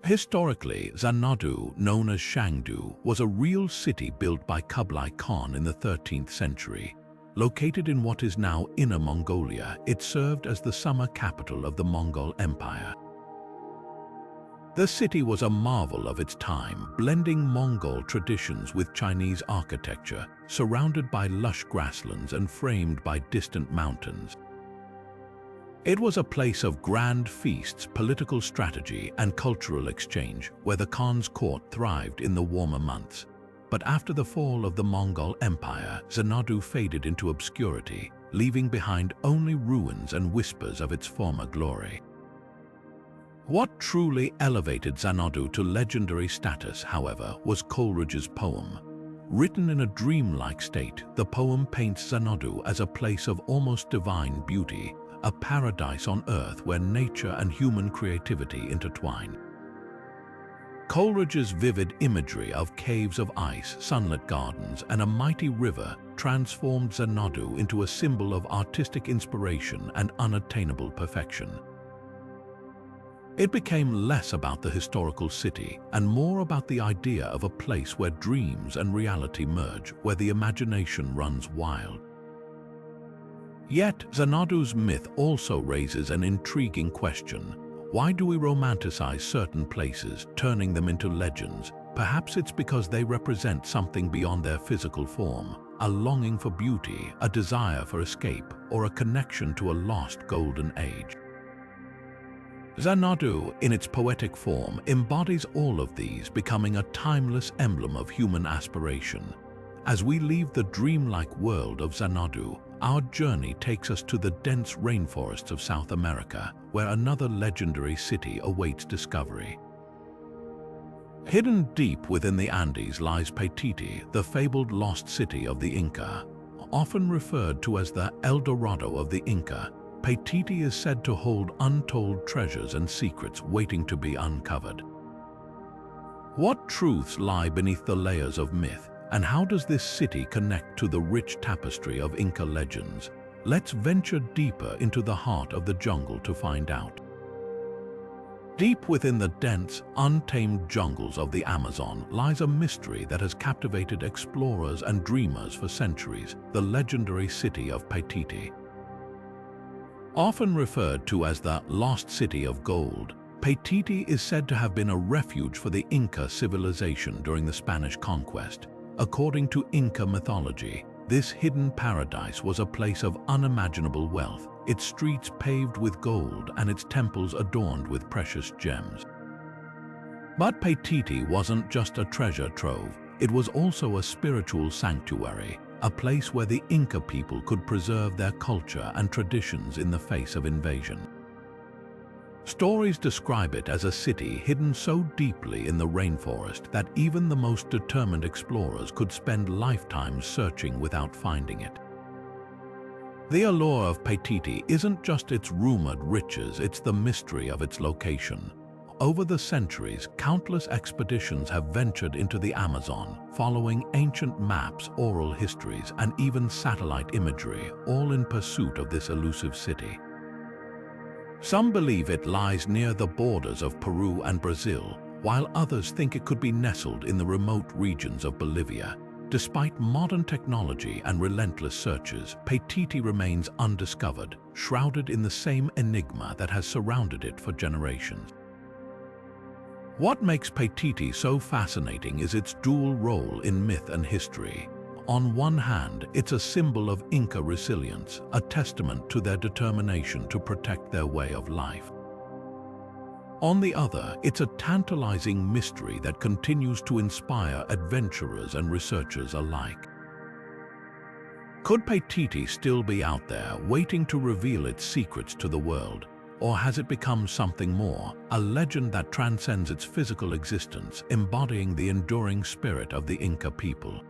Historically, Xanadu, known as Shangdu, was a real city built by Kublai Khan in the 13th century. Located in what is now Inner Mongolia, it served as the summer capital of the Mongol Empire. The city was a marvel of its time, blending Mongol traditions with Chinese architecture, surrounded by lush grasslands and framed by distant mountains. It was a place of grand feasts, political strategy, and cultural exchange, where the Khan's court thrived in the warmer months. But after the fall of the Mongol Empire, Xanadu faded into obscurity, leaving behind only ruins and whispers of its former glory. What truly elevated Xanadu to legendary status, however, was Coleridge's poem. Written in a dreamlike state, the poem paints Xanadu as a place of almost divine beauty, a paradise on earth where nature and human creativity intertwine. Coleridge's vivid imagery of caves of ice, sunlit gardens, and a mighty river transformed Xanadu into a symbol of artistic inspiration and unattainable perfection. It became less about the historical city and more about the idea of a place where dreams and reality merge, where the imagination runs wild. Yet, Xanadu's myth also raises an intriguing question. Why do we romanticize certain places, turning them into legends? Perhaps it's because they represent something beyond their physical form, a longing for beauty, a desire for escape, or a connection to a lost golden age. Xanadu, in its poetic form, embodies all of these, becoming a timeless emblem of human aspiration. As we leave the dreamlike world of Xanadu, our journey takes us to the dense rainforests of South America, where another legendary city awaits discovery. Hidden deep within the Andes lies Paititi, the fabled lost city of the Inca. Often referred to as the El Dorado of the Inca, Paititi is said to hold untold treasures and secrets waiting to be uncovered. What truths lie beneath the layers of myth, and how does this city connect to the rich tapestry of Inca legends? Let's venture deeper into the heart of the jungle to find out. Deep within the dense, untamed jungles of the Amazon lies a mystery that has captivated explorers and dreamers for centuries, the legendary city of Paititi. Often referred to as the Lost City of Gold, Paititi is said to have been a refuge for the Inca civilization during the Spanish conquest. According to Inca mythology, this hidden paradise was a place of unimaginable wealth, its streets paved with gold and its temples adorned with precious gems. But Paititi wasn't just a treasure trove, it was also a spiritual sanctuary, a place where the Inca people could preserve their culture and traditions in the face of invasion. Stories describe it as a city hidden so deeply in the rainforest that even the most determined explorers could spend lifetimes searching without finding it. The allure of Paititi isn't just its rumored riches, it's the mystery of its location. Over the centuries, countless expeditions have ventured into the Amazon, following ancient maps, oral histories, and even satellite imagery, all in pursuit of this elusive city. Some believe it lies near the borders of Peru and Brazil, while others think it could be nestled in the remote regions of Bolivia. Despite modern technology and relentless searches, Paititi remains undiscovered, shrouded in the same enigma that has surrounded it for generations. What makes Paititi so fascinating is its dual role in myth and history. On one hand, it's a symbol of Inca resilience, a testament to their determination to protect their way of life. On the other, it's a tantalizing mystery that continues to inspire adventurers and researchers alike. Could Paititi still be out there, waiting to reveal its secrets to the world? Or has it become something more, a legend that transcends its physical existence, embodying the enduring spirit of the Inca people?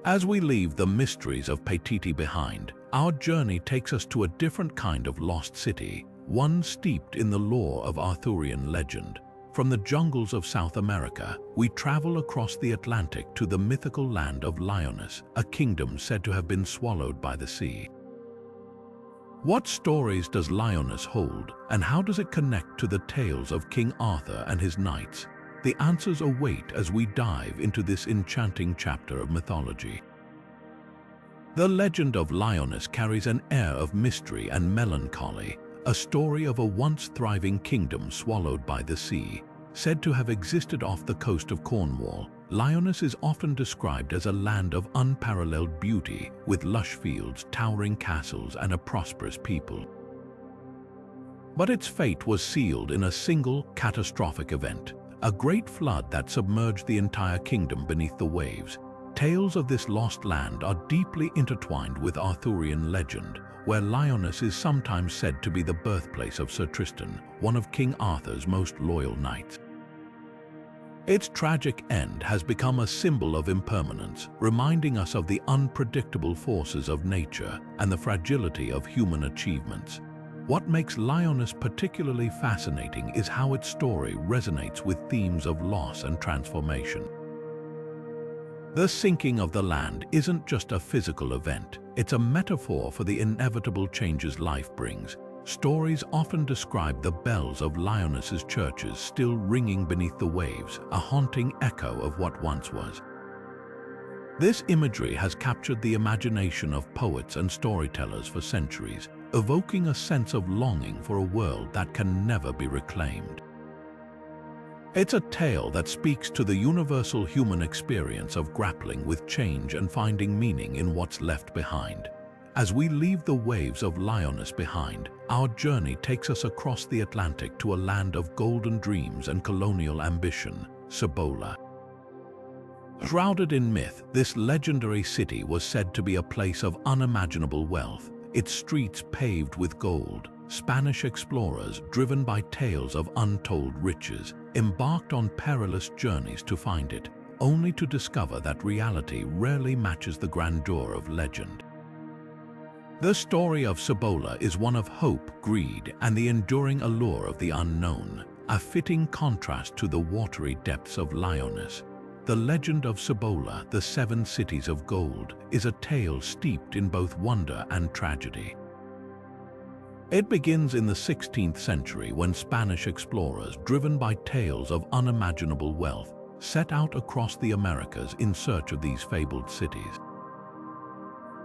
As we leave the mysteries of Paititi behind, our journey takes us to a different kind of lost city, one steeped in the lore of Arthurian legend. From the jungles of South America, we travel across the Atlantic to the mythical land of Lyoness, a kingdom said to have been swallowed by the sea. What stories does Lyoness hold, and how does it connect to the tales of King Arthur and his knights? The answers await as we dive into this enchanting chapter of mythology. The legend of Lyoness carries an air of mystery and melancholy, a story of a once thriving kingdom swallowed by the sea. Said to have existed off the coast of Cornwall, Lyoness is often described as a land of unparalleled beauty, with lush fields, towering castles, and a prosperous people. But its fate was sealed in a single catastrophic event, a great flood that submerged the entire kingdom beneath the waves. Tales of this lost land are deeply intertwined with Arthurian legend, where Lyoness is sometimes said to be the birthplace of Sir Tristan, one of King Arthur's most loyal knights. Its tragic end has become a symbol of impermanence, reminding us of the unpredictable forces of nature and the fragility of human achievements. What makes Lyoness particularly fascinating is how its story resonates with themes of loss and transformation. The sinking of the land isn't just a physical event, it's a metaphor for the inevitable changes life brings. Stories often describe the bells of Lyoness's churches still ringing beneath the waves, a haunting echo of what once was. This imagery has captured the imagination of poets and storytellers for centuries, evoking a sense of longing for a world that can never be reclaimed. It's a tale that speaks to the universal human experience of grappling with change and finding meaning in what's left behind. As we leave the waves of Lyoness behind, our journey takes us across the Atlantic to a land of golden dreams and colonial ambition, Shambhala. Shrouded in myth, this legendary city was said to be a place of unimaginable wealth, its streets paved with gold. Spanish explorers, driven by tales of untold riches, embarked on perilous journeys to find it, only to discover that reality rarely matches the grandeur of legend. The story of Shambhala is one of hope, greed, and the enduring allure of the unknown, a fitting contrast to the watery depths of Lyoness. The legend of Shambhala, the Seven Cities of Gold, is a tale steeped in both wonder and tragedy. It begins in the 16th century when Spanish explorers, driven by tales of unimaginable wealth, set out across the Americas in search of these fabled cities.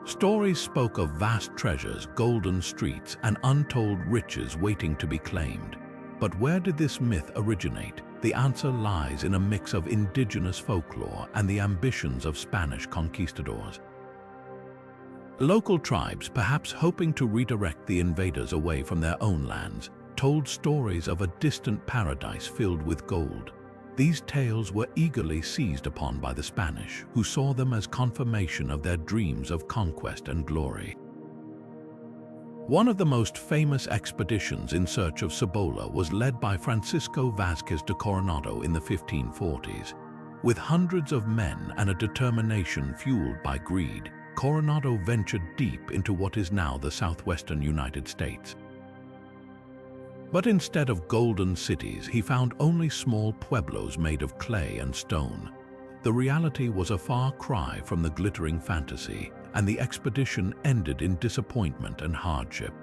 Stories spoke of vast treasures, golden streets, and untold riches waiting to be claimed. But where did this myth originate? The answer lies in a mix of indigenous folklore and the ambitions of Spanish conquistadors. Local tribes, perhaps hoping to redirect the invaders away from their own lands, told stories of a distant paradise filled with gold. These tales were eagerly seized upon by the Spanish, who saw them as confirmation of their dreams of conquest and glory. One of the most famous expeditions in search of Shambhala was led by Francisco Vázquez de Coronado in the 1540s. With hundreds of men and a determination fueled by greed, Coronado ventured deep into what is now the southwestern United States. But instead of golden cities, he found only small pueblos made of clay and stone. The reality was a far cry from the glittering fantasy, and the expedition ended in disappointment and hardship.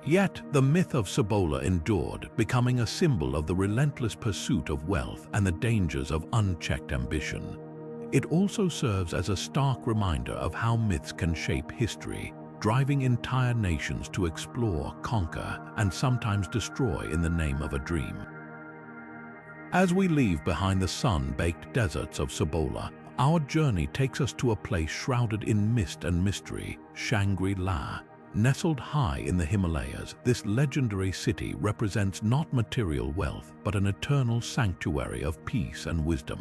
Yet, the myth of Shambhala endured, becoming a symbol of the relentless pursuit of wealth and the dangers of unchecked ambition. It also serves as a stark reminder of how myths can shape history, driving entire nations to explore, conquer, and sometimes destroy in the name of a dream. As we leave behind the sun-baked deserts of Shambhala, our journey takes us to a place shrouded in mist and mystery, Shangri-La. Nestled high in the Himalayas, this legendary city represents not material wealth, but an eternal sanctuary of peace and wisdom.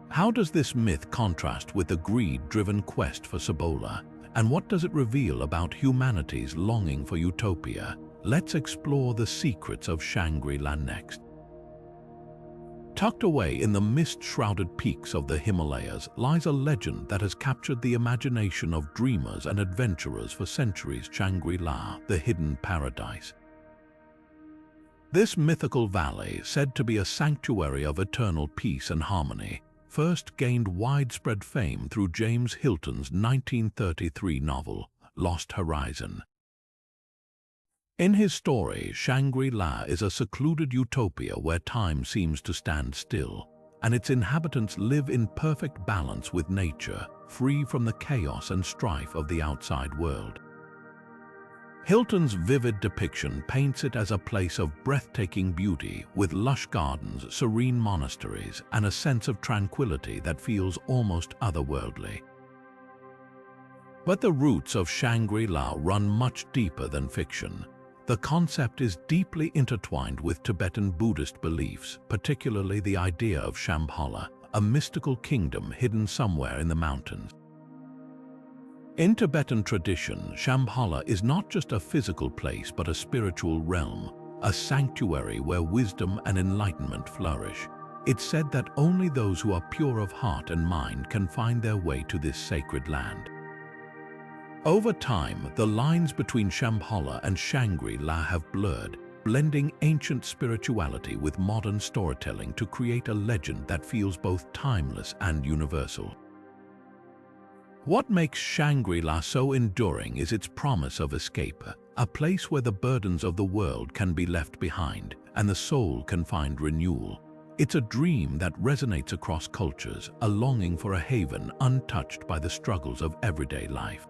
How does this myth contrast with the greed-driven quest for Shambhala? And what does it reveal about humanity's longing for utopia? Let's explore the secrets of Shangri-La next. Tucked away in the mist-shrouded peaks of the Himalayas lies a legend that has captured the imagination of dreamers and adventurers for centuries: Shangri-La, the hidden paradise. This mythical valley, said to be a sanctuary of eternal peace and harmony, first gained widespread fame through James Hilton's 1933 novel, Lost Horizon. In his story, Shangri-La is a secluded utopia where time seems to stand still, and its inhabitants live in perfect balance with nature, free from the chaos and strife of the outside world. Hilton's vivid depiction paints it as a place of breathtaking beauty, with lush gardens, serene monasteries, and a sense of tranquility that feels almost otherworldly. But the roots of Shangri-La run much deeper than fiction. The concept is deeply intertwined with Tibetan Buddhist beliefs, particularly the idea of Shambhala, a mystical kingdom hidden somewhere in the mountains. In Tibetan tradition, Shambhala is not just a physical place but a spiritual realm, a sanctuary where wisdom and enlightenment flourish. It's said that only those who are pure of heart and mind can find their way to this sacred land. Over time, the lines between Shambhala and Shangri-La have blurred, blending ancient spirituality with modern storytelling to create a legend that feels both timeless and universal. What makes Shangri-La so enduring is its promise of escape, a place where the burdens of the world can be left behind and the soul can find renewal. It's a dream that resonates across cultures, a longing for a haven untouched by the struggles of everyday life.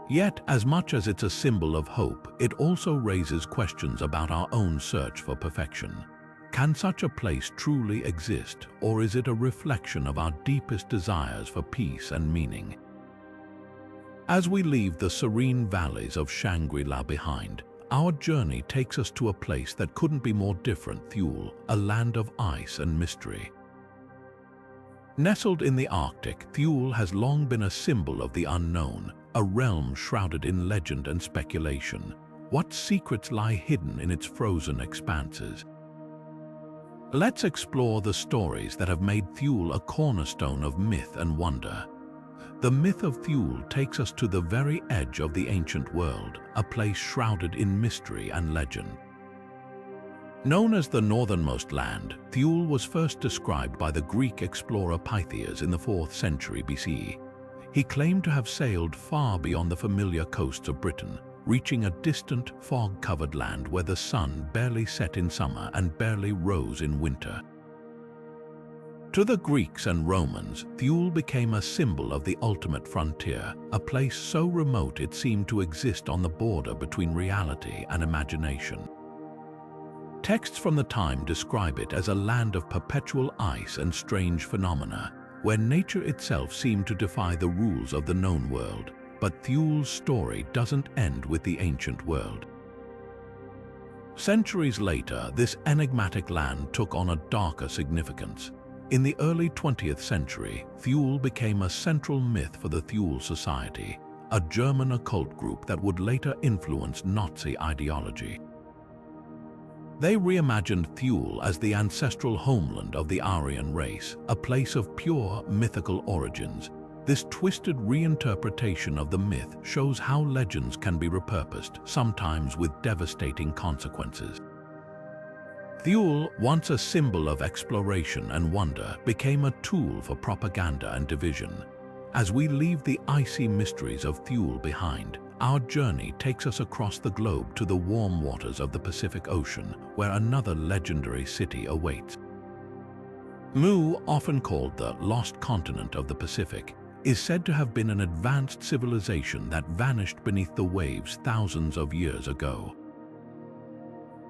Yet, as much as it's a symbol of hope, it also raises questions about our own search for perfection. Can such a place truly exist, or is it a reflection of our deepest desires for peace and meaning? As we leave the serene valleys of Shangri-La behind, our journey takes us to a place that couldn't be more different: Thule, a land of ice and mystery. Nestled in the Arctic, Thule has long been a symbol of the unknown, a realm shrouded in legend and speculation. What secrets lie hidden in its frozen expanses? Let's explore the stories that have made Thule a cornerstone of myth and wonder. The myth of Thule takes us to the very edge of the ancient world, a place shrouded in mystery and legend. Known as the northernmost land, Thule was first described by the Greek explorer Pytheas in the 4th century BCE. He claimed to have sailed far beyond the familiar coasts of Britain, reaching a distant, fog-covered land where the sun barely set in summer and barely rose in winter. To the Greeks and Romans, Thule became a symbol of the ultimate frontier, a place so remote it seemed to exist on the border between reality and imagination. Texts from the time describe it as a land of perpetual ice and strange phenomena, where nature itself seemed to defy the rules of the known world. But Thule's story doesn't end with the ancient world. Centuries later, this enigmatic land took on a darker significance. In the early 20th century, Thule became a central myth for the Thule Society, a German occult group that would later influence Nazi ideology. They reimagined Thule as the ancestral homeland of the Aryan race, a place of pure mythical origins. This twisted reinterpretation of the myth shows how legends can be repurposed, sometimes with devastating consequences. Thule, once a symbol of exploration and wonder, became a tool for propaganda and division. As we leave the icy mysteries of Thule behind, our journey takes us across the globe to the warm waters of the Pacific Ocean, where another legendary city awaits. Mu, often called the lost continent of the Pacific, is said to have been an advanced civilization that vanished beneath the waves thousands of years ago.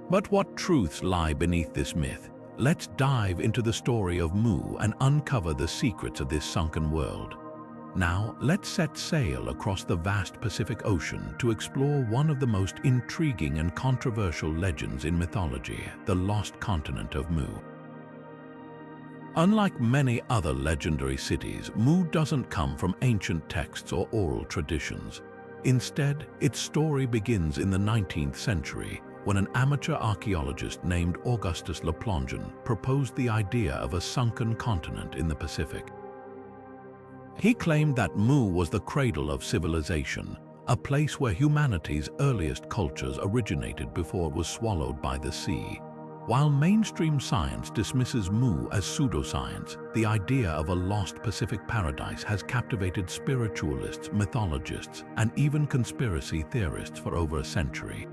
But what truths lie beneath this myth? Let's dive into the story of Mu and uncover the secrets of this sunken world. Now, let's set sail across the vast Pacific Ocean to explore one of the most intriguing and controversial legends in mythology, the lost continent of Mu. Unlike many other legendary cities, Mu doesn't come from ancient texts or oral traditions. Instead, its story begins in the 19th century, when an amateur archaeologist named Augustus Le Plongeon proposed the idea of a sunken continent in the Pacific. He claimed that Mu was the cradle of civilization, a place where humanity's earliest cultures originated before it was swallowed by the sea. While mainstream science dismisses Mu as pseudoscience, the idea of a lost Pacific paradise has captivated spiritualists, mythologists, and even conspiracy theorists for over a century.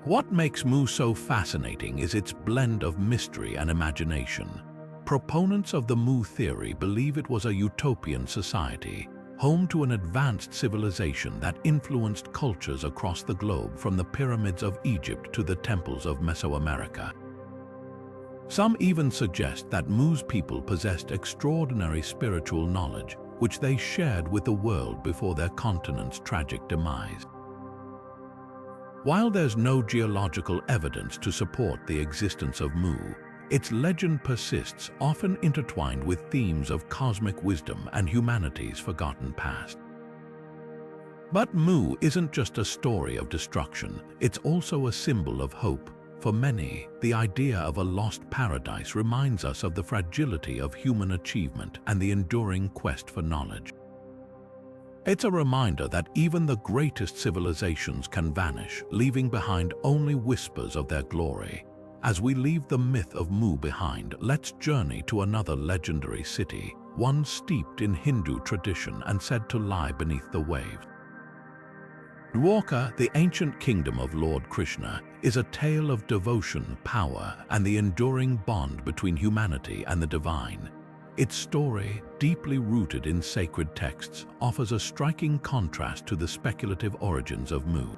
What makes Mu so fascinating is its blend of mystery and imagination. Proponents of the Mu theory believe it was a utopian society, home to an advanced civilization that influenced cultures across the globe, from the pyramids of Egypt to the temples of Mesoamerica. Some even suggest that Mu's people possessed extraordinary spiritual knowledge, which they shared with the world before their continent's tragic demise. While there's no geological evidence to support the existence of Mu, its legend persists, often intertwined with themes of cosmic wisdom and humanity's forgotten past. But Mu isn't just a story of destruction, it's also a symbol of hope. For many, the idea of a lost paradise reminds us of the fragility of human achievement and the enduring quest for knowledge. It's a reminder that even the greatest civilizations can vanish, leaving behind only whispers of their glory. As we leave the myth of Mu behind, let's journey to another legendary city, one steeped in Hindu tradition and said to lie beneath the waves. Dwarka, the ancient kingdom of Lord Krishna, is a tale of devotion, power, and the enduring bond between humanity and the divine. Its story, deeply rooted in sacred texts, offers a striking contrast to the speculative origins of Mu.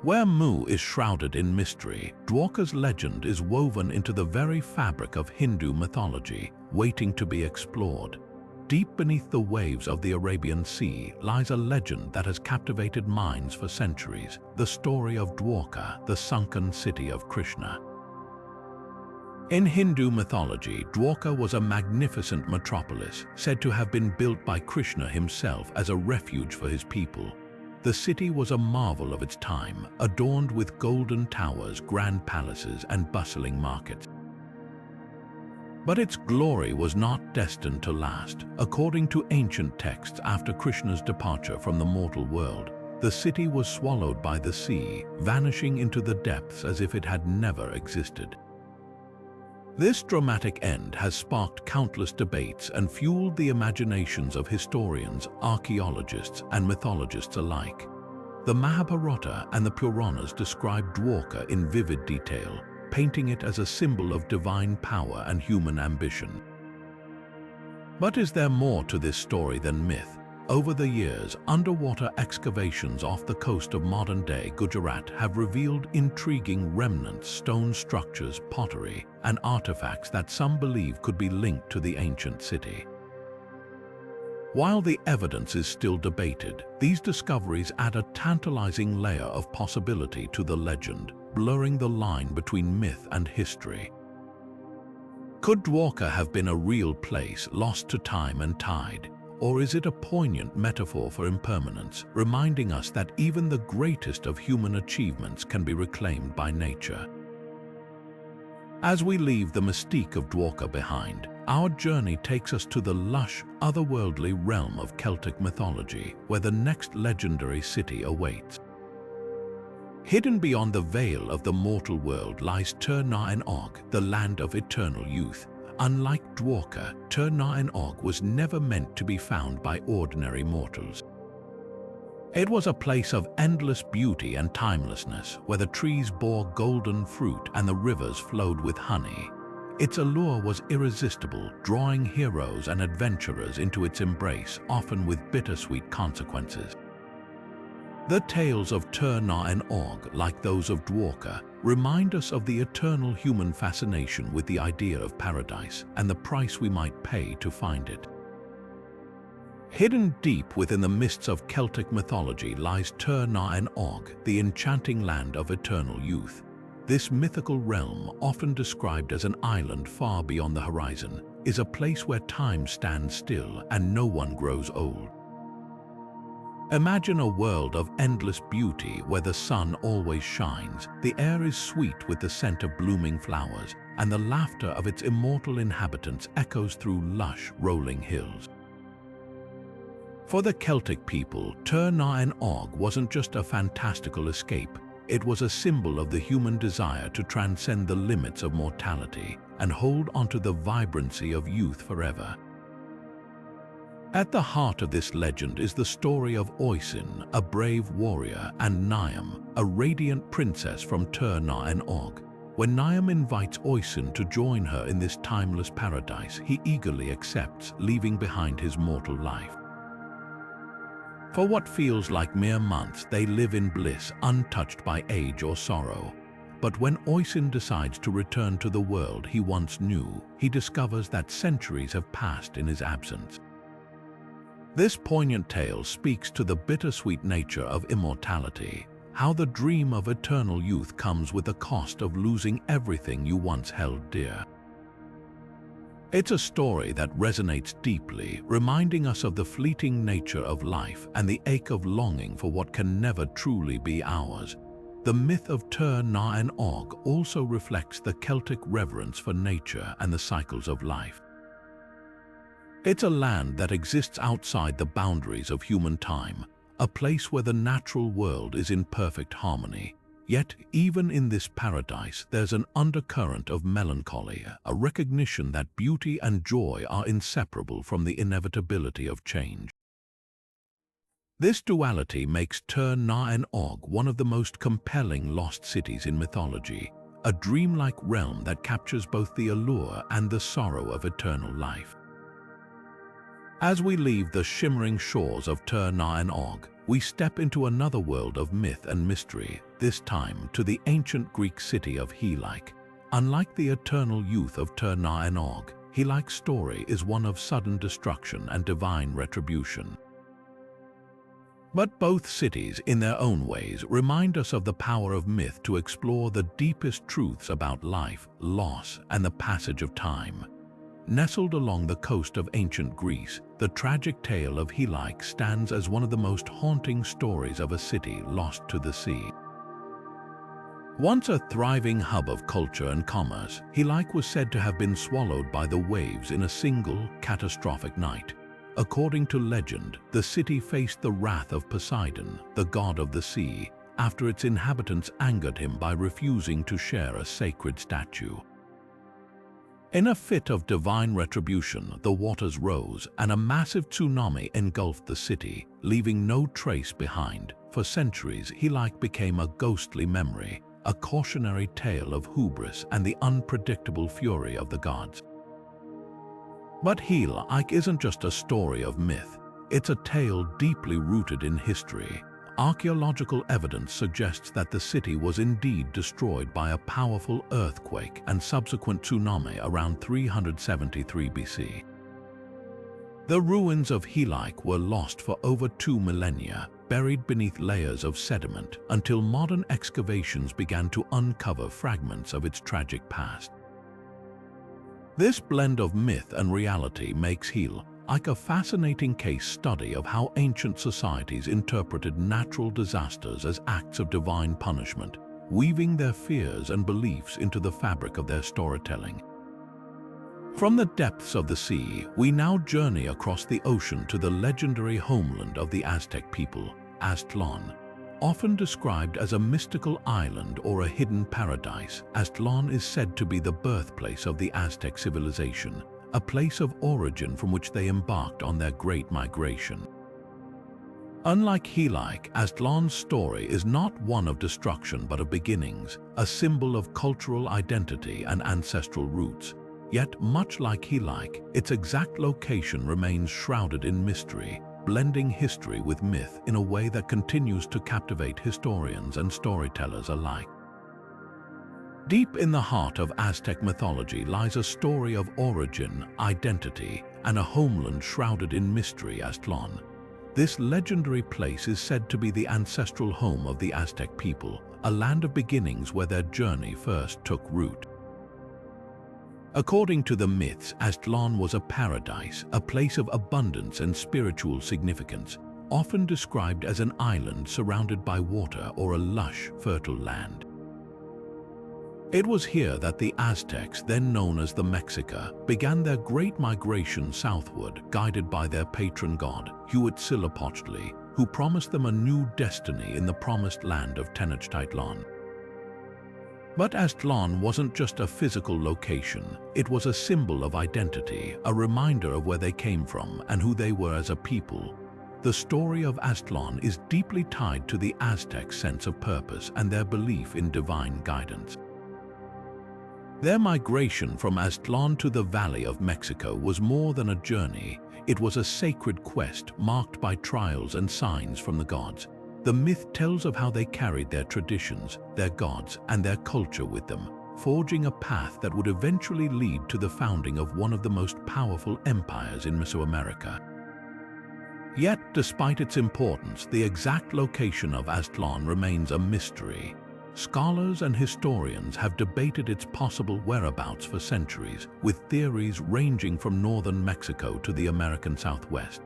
Where Mu is shrouded in mystery, Dwarka's legend is woven into the very fabric of Hindu mythology, waiting to be explored. Deep beneath the waves of the Arabian Sea lies a legend that has captivated minds for centuries, the story of Dwarka, the sunken city of Krishna. In Hindu mythology, Dwarka was a magnificent metropolis, said to have been built by Krishna himself as a refuge for his people. The city was a marvel of its time, adorned with golden towers, grand palaces, and bustling markets. But its glory was not destined to last. According to ancient texts, after Krishna's departure from the mortal world, the city was swallowed by the sea, vanishing into the depths as if it had never existed. This dramatic end has sparked countless debates and fueled the imaginations of historians, archaeologists, and mythologists alike. The Mahabharata and the Puranas describe Dwarka in vivid detail, painting it as a symbol of divine power and human ambition. But is there more to this story than myth? Over the years, underwater excavations off the coast of modern-day Gujarat have revealed intriguing remnants, stone structures, pottery, and artifacts that some believe could be linked to the ancient city. While the evidence is still debated, these discoveries add a tantalizing layer of possibility to the legend, blurring the line between myth and history. Could Dwarka have been a real place lost to time and tide? Or is it a poignant metaphor for impermanence, reminding us that even the greatest of human achievements can be reclaimed by nature? As we leave the mystique of Dwarka behind, our journey takes us to the lush, otherworldly realm of Celtic mythology, where the next legendary city awaits. Hidden beyond the veil of the mortal world lies Tir na n Og, the land of eternal youth. Unlike Dwarka, Tir na n Og was never meant to be found by ordinary mortals. It was a place of endless beauty and timelessness, where the trees bore golden fruit and the rivers flowed with honey. Its allure was irresistible, drawing heroes and adventurers into its embrace, often with bittersweet consequences. The tales of Tyr-Na and Og, like those of Dwarka, remind us of the eternal human fascination with the idea of paradise and the price we might pay to find it. Hidden deep within the mists of Celtic mythology lies Tyr-Na and Og, the enchanting land of eternal youth. This mythical realm, often described as an island far beyond the horizon, is a place where time stands still and no one grows old. Imagine a world of endless beauty where the sun always shines, the air is sweet with the scent of blooming flowers, and the laughter of its immortal inhabitants echoes through lush, rolling hills. For the Celtic people, Tyr-Na and Og wasn't just a fantastical escape. It was a symbol of the human desire to transcend the limits of mortality and hold onto the vibrancy of youth forever. At the heart of this legend is the story of Oisin, a brave warrior, and Niamh, a radiant princess from Tyr-Na and Og. When Niamh invites Oisin to join her in this timeless paradise, he eagerly accepts, leaving behind his mortal life. For what feels like mere months, they live in bliss, untouched by age or sorrow. But when Oisin decides to return to the world he once knew, he discovers that centuries have passed in his absence. This poignant tale speaks to the bittersweet nature of immortality, how the dream of eternal youth comes with the cost of losing everything you once held dear. It's a story that resonates deeply, reminding us of the fleeting nature of life and the ache of longing for what can never truly be ours. The myth of Tyr-Na and Og also reflects the Celtic reverence for nature and the cycles of life. It's a land that exists outside the boundaries of human time, a place where the natural world is in perfect harmony. Yet, even in this paradise, there's an undercurrent of melancholy, a recognition that beauty and joy are inseparable from the inevitability of change. This duality makes Tyr-Na and Og one of the most compelling lost cities in mythology, a dreamlike realm that captures both the allure and the sorrow of eternal life. As we leave the shimmering shores of Tyr-Na and Og, we step into another world of myth and mystery, this time to the ancient Greek city of Hylaik. Unlike the eternal youth of Tyr-Na and Og, Hylaik's story is one of sudden destruction and divine retribution. But both cities, in their own ways, remind us of the power of myth to explore the deepest truths about life, loss, and the passage of time. Nestled along the coast of ancient Greece, the tragic tale of Hylaik stands as one of the most haunting stories of a city lost to the sea. Once a thriving hub of culture and commerce, Hylaik was said to have been swallowed by the waves in a single, catastrophic night. According to legend, the city faced the wrath of Poseidon, the god of the sea, after its inhabitants angered him by refusing to share a sacred statue. In a fit of divine retribution, the waters rose and a massive tsunami engulfed the city, leaving no trace behind. For centuries, Hylaik became a ghostly memory, a cautionary tale of hubris and the unpredictable fury of the gods. But Hylaik isn't just a story of myth, it's a tale deeply rooted in history. Archaeological evidence suggests that the city was indeed destroyed by a powerful earthquake and subsequent tsunami around 373 BC. The ruins of Hylaik were lost for over 2 millennia, buried beneath layers of sediment, until modern excavations began to uncover fragments of its tragic past. This blend of myth and reality makes Hylaik a fascinating case study of how ancient societies interpreted natural disasters as acts of divine punishment, weaving their fears and beliefs into the fabric of their storytelling. From the depths of the sea, we now journey across the ocean to the legendary homeland of the Aztec people, Aztlan. Often described as a mystical island or a hidden paradise, Aztlan is said to be the birthplace of the Aztec civilization, a place of origin from which they embarked on their great migration. Unlike Helike, Aztlan's story is not one of destruction but of beginnings, a symbol of cultural identity and ancestral roots. Yet, much like Helike, its exact location remains shrouded in mystery, blending history with myth in a way that continues to captivate historians and storytellers alike. Deep in the heart of Aztec mythology lies a story of origin, identity, and a homeland shrouded in mystery, Aztlan. This legendary place is said to be the ancestral home of the Aztec people, a land of beginnings where their journey first took root. According to the myths, Aztlan was a paradise, a place of abundance and spiritual significance, often described as an island surrounded by water or a lush, fertile land. It was here that the Aztecs, then known as the Mexica, began their great migration southward, guided by their patron god, Huitzilopochtli, who promised them a new destiny in the promised land of Tenochtitlan. But Aztlan wasn't just a physical location, it was a symbol of identity, a reminder of where they came from and who they were as a people. The story of Aztlan is deeply tied to the Aztec sense of purpose and their belief in divine guidance. Their migration from Aztlan to the Valley of Mexico was more than a journey. It was a sacred quest marked by trials and signs from the gods. The myth tells of how they carried their traditions, their gods, and their culture with them, forging a path that would eventually lead to the founding of one of the most powerful empires in Mesoamerica. Yet, despite its importance, the exact location of Aztlan remains a mystery. Scholars and historians have debated its possible whereabouts for centuries, with theories ranging from northern Mexico to the American Southwest.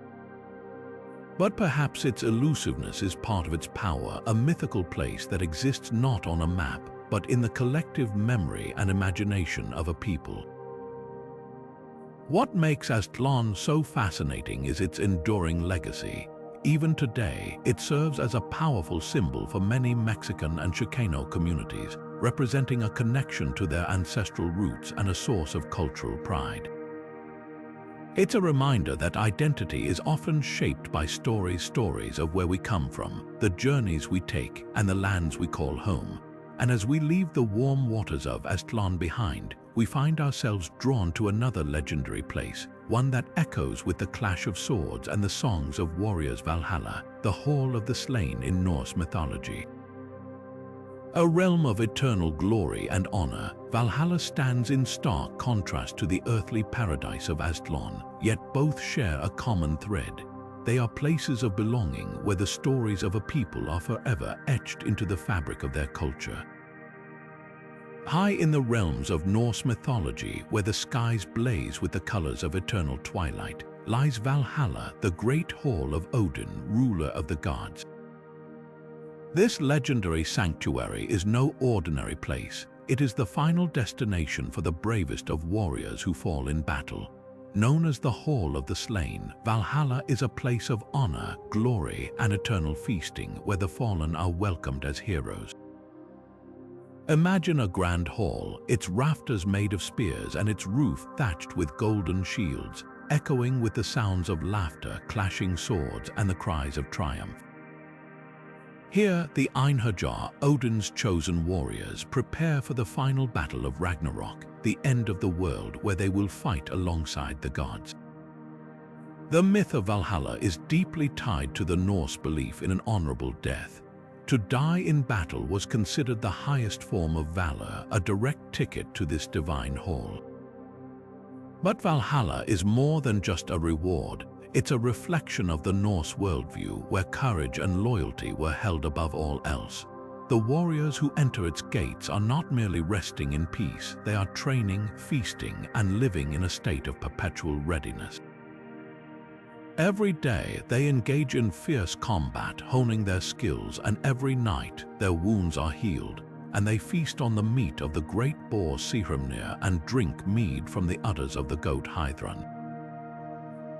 But perhaps its elusiveness is part of its power, a mythical place that exists not on a map, but in the collective memory and imagination of a people. What makes Aztlan so fascinating is its enduring legacy. Even today, it serves as a powerful symbol for many Mexican and Chicano communities, representing a connection to their ancestral roots and a source of cultural pride. It's a reminder that identity is often shaped by stories of where we come from, the journeys we take, and the lands we call home. And as we leave the warm waters of Aztlan behind, we find ourselves drawn to another legendary place, one that echoes with the clash of swords and the songs of warriors. Valhalla, the Hall of the Slain in Norse mythology. A realm of eternal glory and honor, Valhalla stands in stark contrast to the earthly paradise of Aztlan, yet both share a common thread. They are places of belonging where the stories of a people are forever etched into the fabric of their culture. High in the realms of Norse mythology, where the skies blaze with the colors of eternal twilight, lies Valhalla, the great hall of Odin, ruler of the gods. This legendary sanctuary is no ordinary place. It is the final destination for the bravest of warriors who fall in battle. Known as the Hall of the Slain, Valhalla is a place of honor, glory, and eternal feasting where the fallen are welcomed as heroes. Imagine a grand hall, its rafters made of spears and its roof thatched with golden shields, echoing with the sounds of laughter, clashing swords, and the cries of triumph. Here, the Einherjar, Odin's chosen warriors, prepare for the final battle of Ragnarok, the end of the world where they will fight alongside the gods. The myth of Valhalla is deeply tied to the Norse belief in an honorable death. To die in battle was considered the highest form of valor, a direct ticket to this divine hall. But Valhalla is more than just a reward. It's a reflection of the Norse worldview, where courage and loyalty were held above all else. The warriors who enter its gates are not merely resting in peace, they are training, feasting, and living in a state of perpetual readiness. Every day, they engage in fierce combat, honing their skills, and every night, their wounds are healed, and they feast on the meat of the great boar Sihrimnir and drink mead from the udders of the goat Hythran.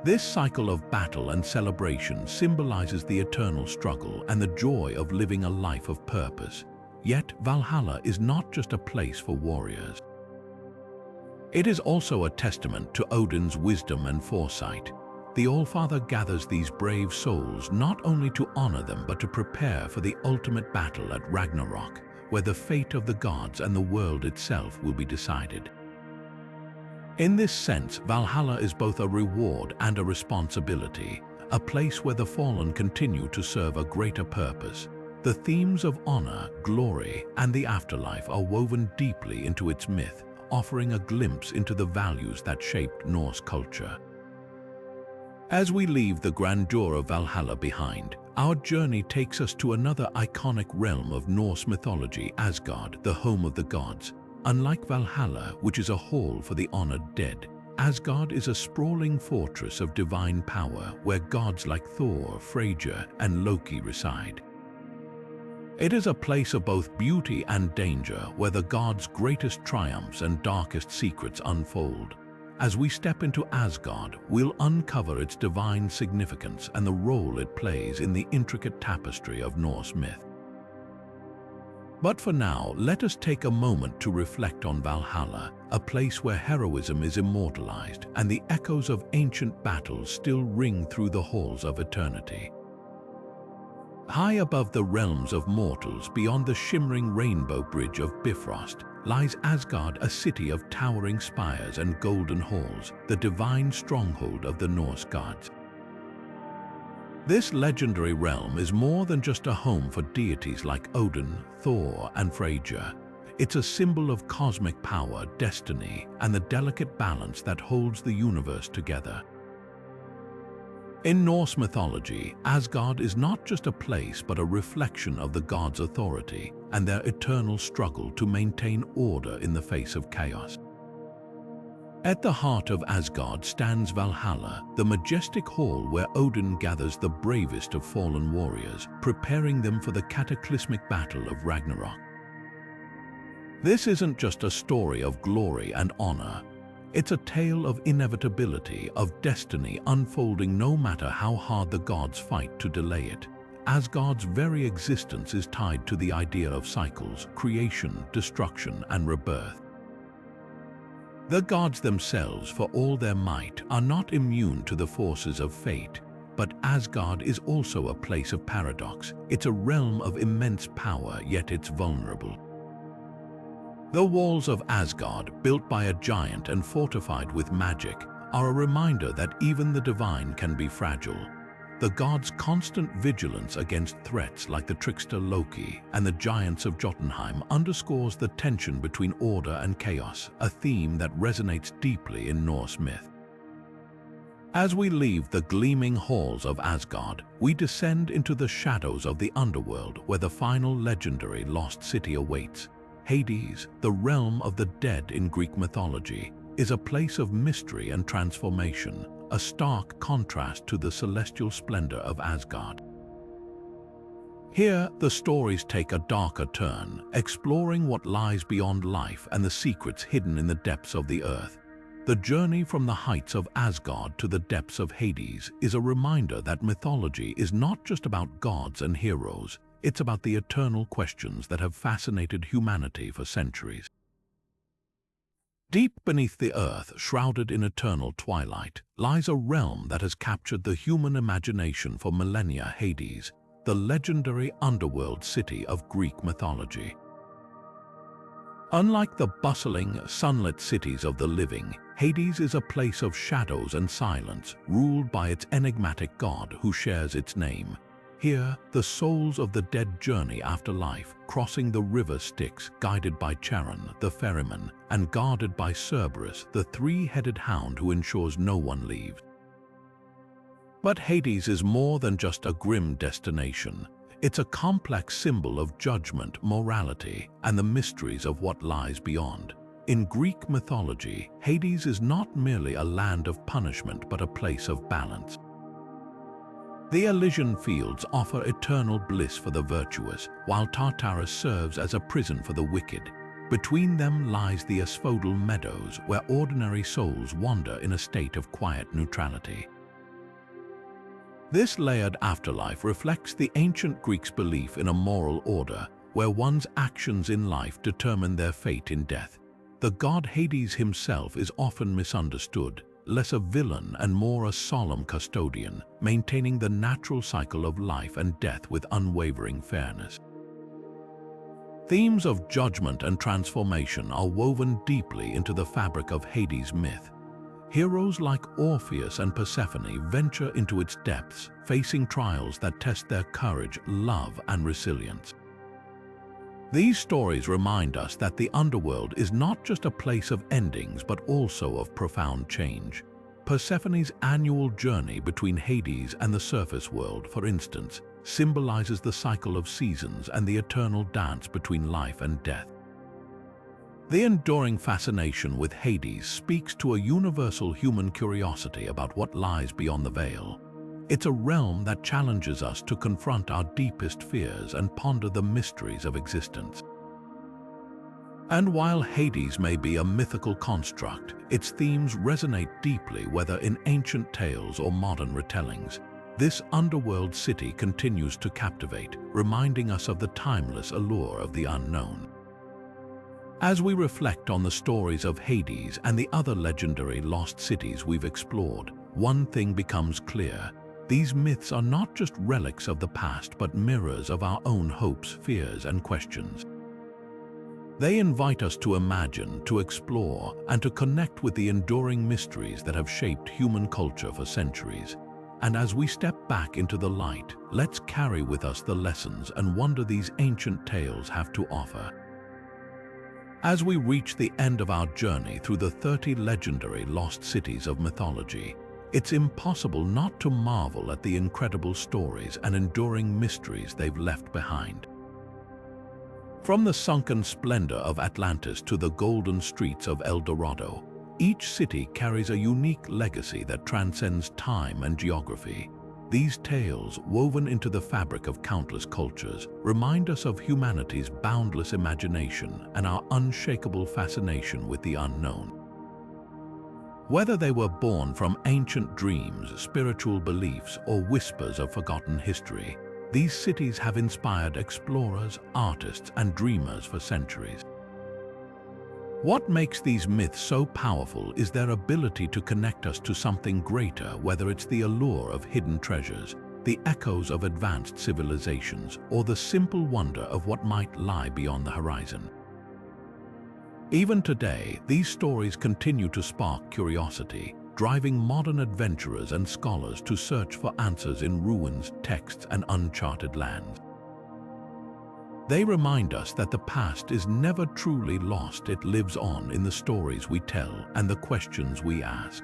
This cycle of battle and celebration symbolizes the eternal struggle and the joy of living a life of purpose. Yet, Valhalla is not just a place for warriors. It is also a testament to Odin's wisdom and foresight. the Allfather gathers these brave souls not only to honor them but to prepare for the ultimate battle at Ragnarok, where the fate of the gods and the world itself will be decided. In this sense, Valhalla is both a reward and a responsibility, a place where the fallen continue to serve a greater purpose. The themes of honor, glory, and the afterlife are woven deeply into its myth, offering a glimpse into the values that shaped Norse culture. As we leave the grandeur of Valhalla behind, our journey takes us to another iconic realm of Norse mythology, Asgard, the home of the gods. Unlike Valhalla, which is a hall for the honored dead, Asgard is a sprawling fortress of divine power where gods like Thor, Freyja, and Loki reside. It is a place of both beauty and danger where the gods' greatest triumphs and darkest secrets unfold. As we step into Asgard, we'll uncover its divine significance and the role it plays in the intricate tapestry of Norse myth. But for now, let us take a moment to reflect on Valhalla, a place where heroism is immortalized and the echoes of ancient battles still ring through the halls of eternity. High above the realms of mortals, beyond the shimmering rainbow bridge of Bifrost, lies Asgard, a city of towering spires and golden halls, the divine stronghold of the Norse gods. This legendary realm is more than just a home for deities like Odin, Thor, and Freyja. It's a symbol of cosmic power, destiny, and the delicate balance that holds the universe together. In Norse mythology, Asgard is not just a place but a reflection of the gods' authority and their eternal struggle to maintain order in the face of chaos. At the heart of Asgard stands Valhalla, the majestic hall where Odin gathers the bravest of fallen warriors, preparing them for the cataclysmic battle of Ragnarok. This isn't just a story of glory and honor. It's a tale of inevitability, of destiny unfolding no matter how hard the gods fight to delay it. Asgard's very existence is tied to the idea of cycles, creation, destruction, and rebirth. The gods themselves, for all their might, are not immune to the forces of fate. But Asgard is also a place of paradox. It's a realm of immense power, yet it's vulnerable. The walls of Asgard, built by a giant and fortified with magic, are a reminder that even the divine can be fragile. The gods' constant vigilance against threats like the trickster Loki and the giants of Jotunheim underscores the tension between order and chaos, a theme that resonates deeply in Norse myth. As we leave the gleaming halls of Asgard, we descend into the shadows of the underworld where the final legendary lost city awaits. Hades, the realm of the dead in Greek mythology, is a place of mystery and transformation, a stark contrast to the celestial splendor of Asgard. Here, the stories take a darker turn, exploring what lies beyond life and the secrets hidden in the depths of the earth. The journey from the heights of Asgard to the depths of Hades is a reminder that mythology is not just about gods and heroes. It's about the eternal questions that have fascinated humanity for centuries. Deep beneath the earth, shrouded in eternal twilight, lies a realm that has captured the human imagination for millennia: Hades, the legendary underworld city of Greek mythology. Unlike the bustling, sunlit cities of the living, Hades is a place of shadows and silence, ruled by its enigmatic god who shares its name. Here, the souls of the dead journey after life, crossing the river Styx, guided by Charon, the ferryman, and guarded by Cerberus, the three-headed hound who ensures no one leaves. But Hades is more than just a grim destination. It's a complex symbol of judgment, morality, and the mysteries of what lies beyond. In Greek mythology, Hades is not merely a land of punishment but a place of balance. The Elysian fields offer eternal bliss for the virtuous, while Tartarus serves as a prison for the wicked. Between them lies the asphodel meadows, where ordinary souls wander in a state of quiet neutrality. This layered afterlife reflects the ancient Greeks' belief in a moral order, where one's actions in life determine their fate in death. The god Hades himself is often misunderstood, less a villain and more a solemn custodian, maintaining the natural cycle of life and death with unwavering fairness. Themes of judgment and transformation are woven deeply into the fabric of Hades' myth. Heroes like Orpheus and Persephone venture into its depths, facing trials that test their courage, love, and resilience. These stories remind us that the underworld is not just a place of endings but also of profound change. Persephone's annual journey between Hades and the surface world, for instance, symbolizes the cycle of seasons and the eternal dance between life and death. The enduring fascination with Hades speaks to a universal human curiosity about what lies beyond the veil. It's a realm that challenges us to confront our deepest fears and ponder the mysteries of existence. And while Hades may be a mythical construct, its themes resonate deeply whether in ancient tales or modern retellings. This underworld city continues to captivate, reminding us of the timeless allure of the unknown. As we reflect on the stories of Hades and the other legendary lost cities we've explored, one thing becomes clear. These myths are not just relics of the past but mirrors of our own hopes, fears, and questions. They invite us to imagine, to explore, and to connect with the enduring mysteries that have shaped human culture for centuries. And as we step back into the light, let's carry with us the lessons and wonder these ancient tales have to offer. As we reach the end of our journey through the 30 legendary lost cities of mythology, it's impossible not to marvel at the incredible stories and enduring mysteries they've left behind. From the sunken splendor of Atlantis to the golden streets of El Dorado, each city carries a unique legacy that transcends time and geography. These tales, woven into the fabric of countless cultures, remind us of humanity's boundless imagination and our unshakable fascination with the unknown. Whether they were born from ancient dreams, spiritual beliefs, or whispers of forgotten history, these cities have inspired explorers, artists, and dreamers for centuries. What makes these myths so powerful is their ability to connect us to something greater, whether it's the allure of hidden treasures, the echoes of advanced civilizations, or the simple wonder of what might lie beyond the horizon. Even today, these stories continue to spark curiosity, driving modern adventurers and scholars to search for answers in ruins, texts, and uncharted lands. They remind us that the past is never truly lost. It lives on in the stories we tell and the questions we ask.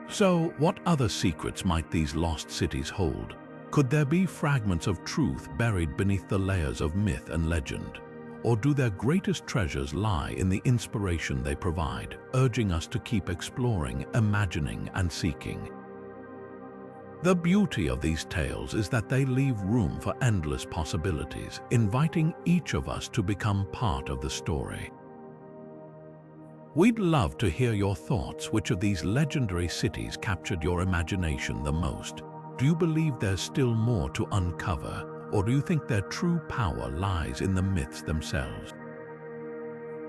So, what other secrets might these lost cities hold? Could there be fragments of truth buried beneath the layers of myth and legend? Or do their greatest treasures lie in the inspiration they provide, urging us to keep exploring, imagining, and seeking? The beauty of these tales is that they leave room for endless possibilities, inviting each of us to become part of the story. We'd love to hear your thoughts. Which of these legendary cities captured your imagination the most? Do you believe there's still more to uncover? Or do you think their true power lies in the myths themselves?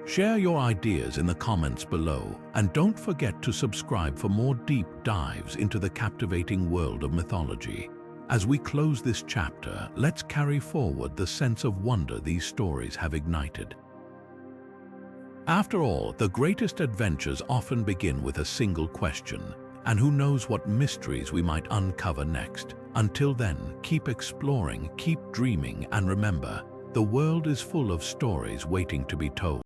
Share your ideas in the comments below, and don't forget to subscribe for more deep dives into the captivating world of mythology. As we close this chapter, let's carry forward the sense of wonder these stories have ignited. After all, the greatest adventures often begin with a single question, and who knows what mysteries we might uncover next. Until then, keep exploring, keep dreaming, and remember, the world is full of stories waiting to be told.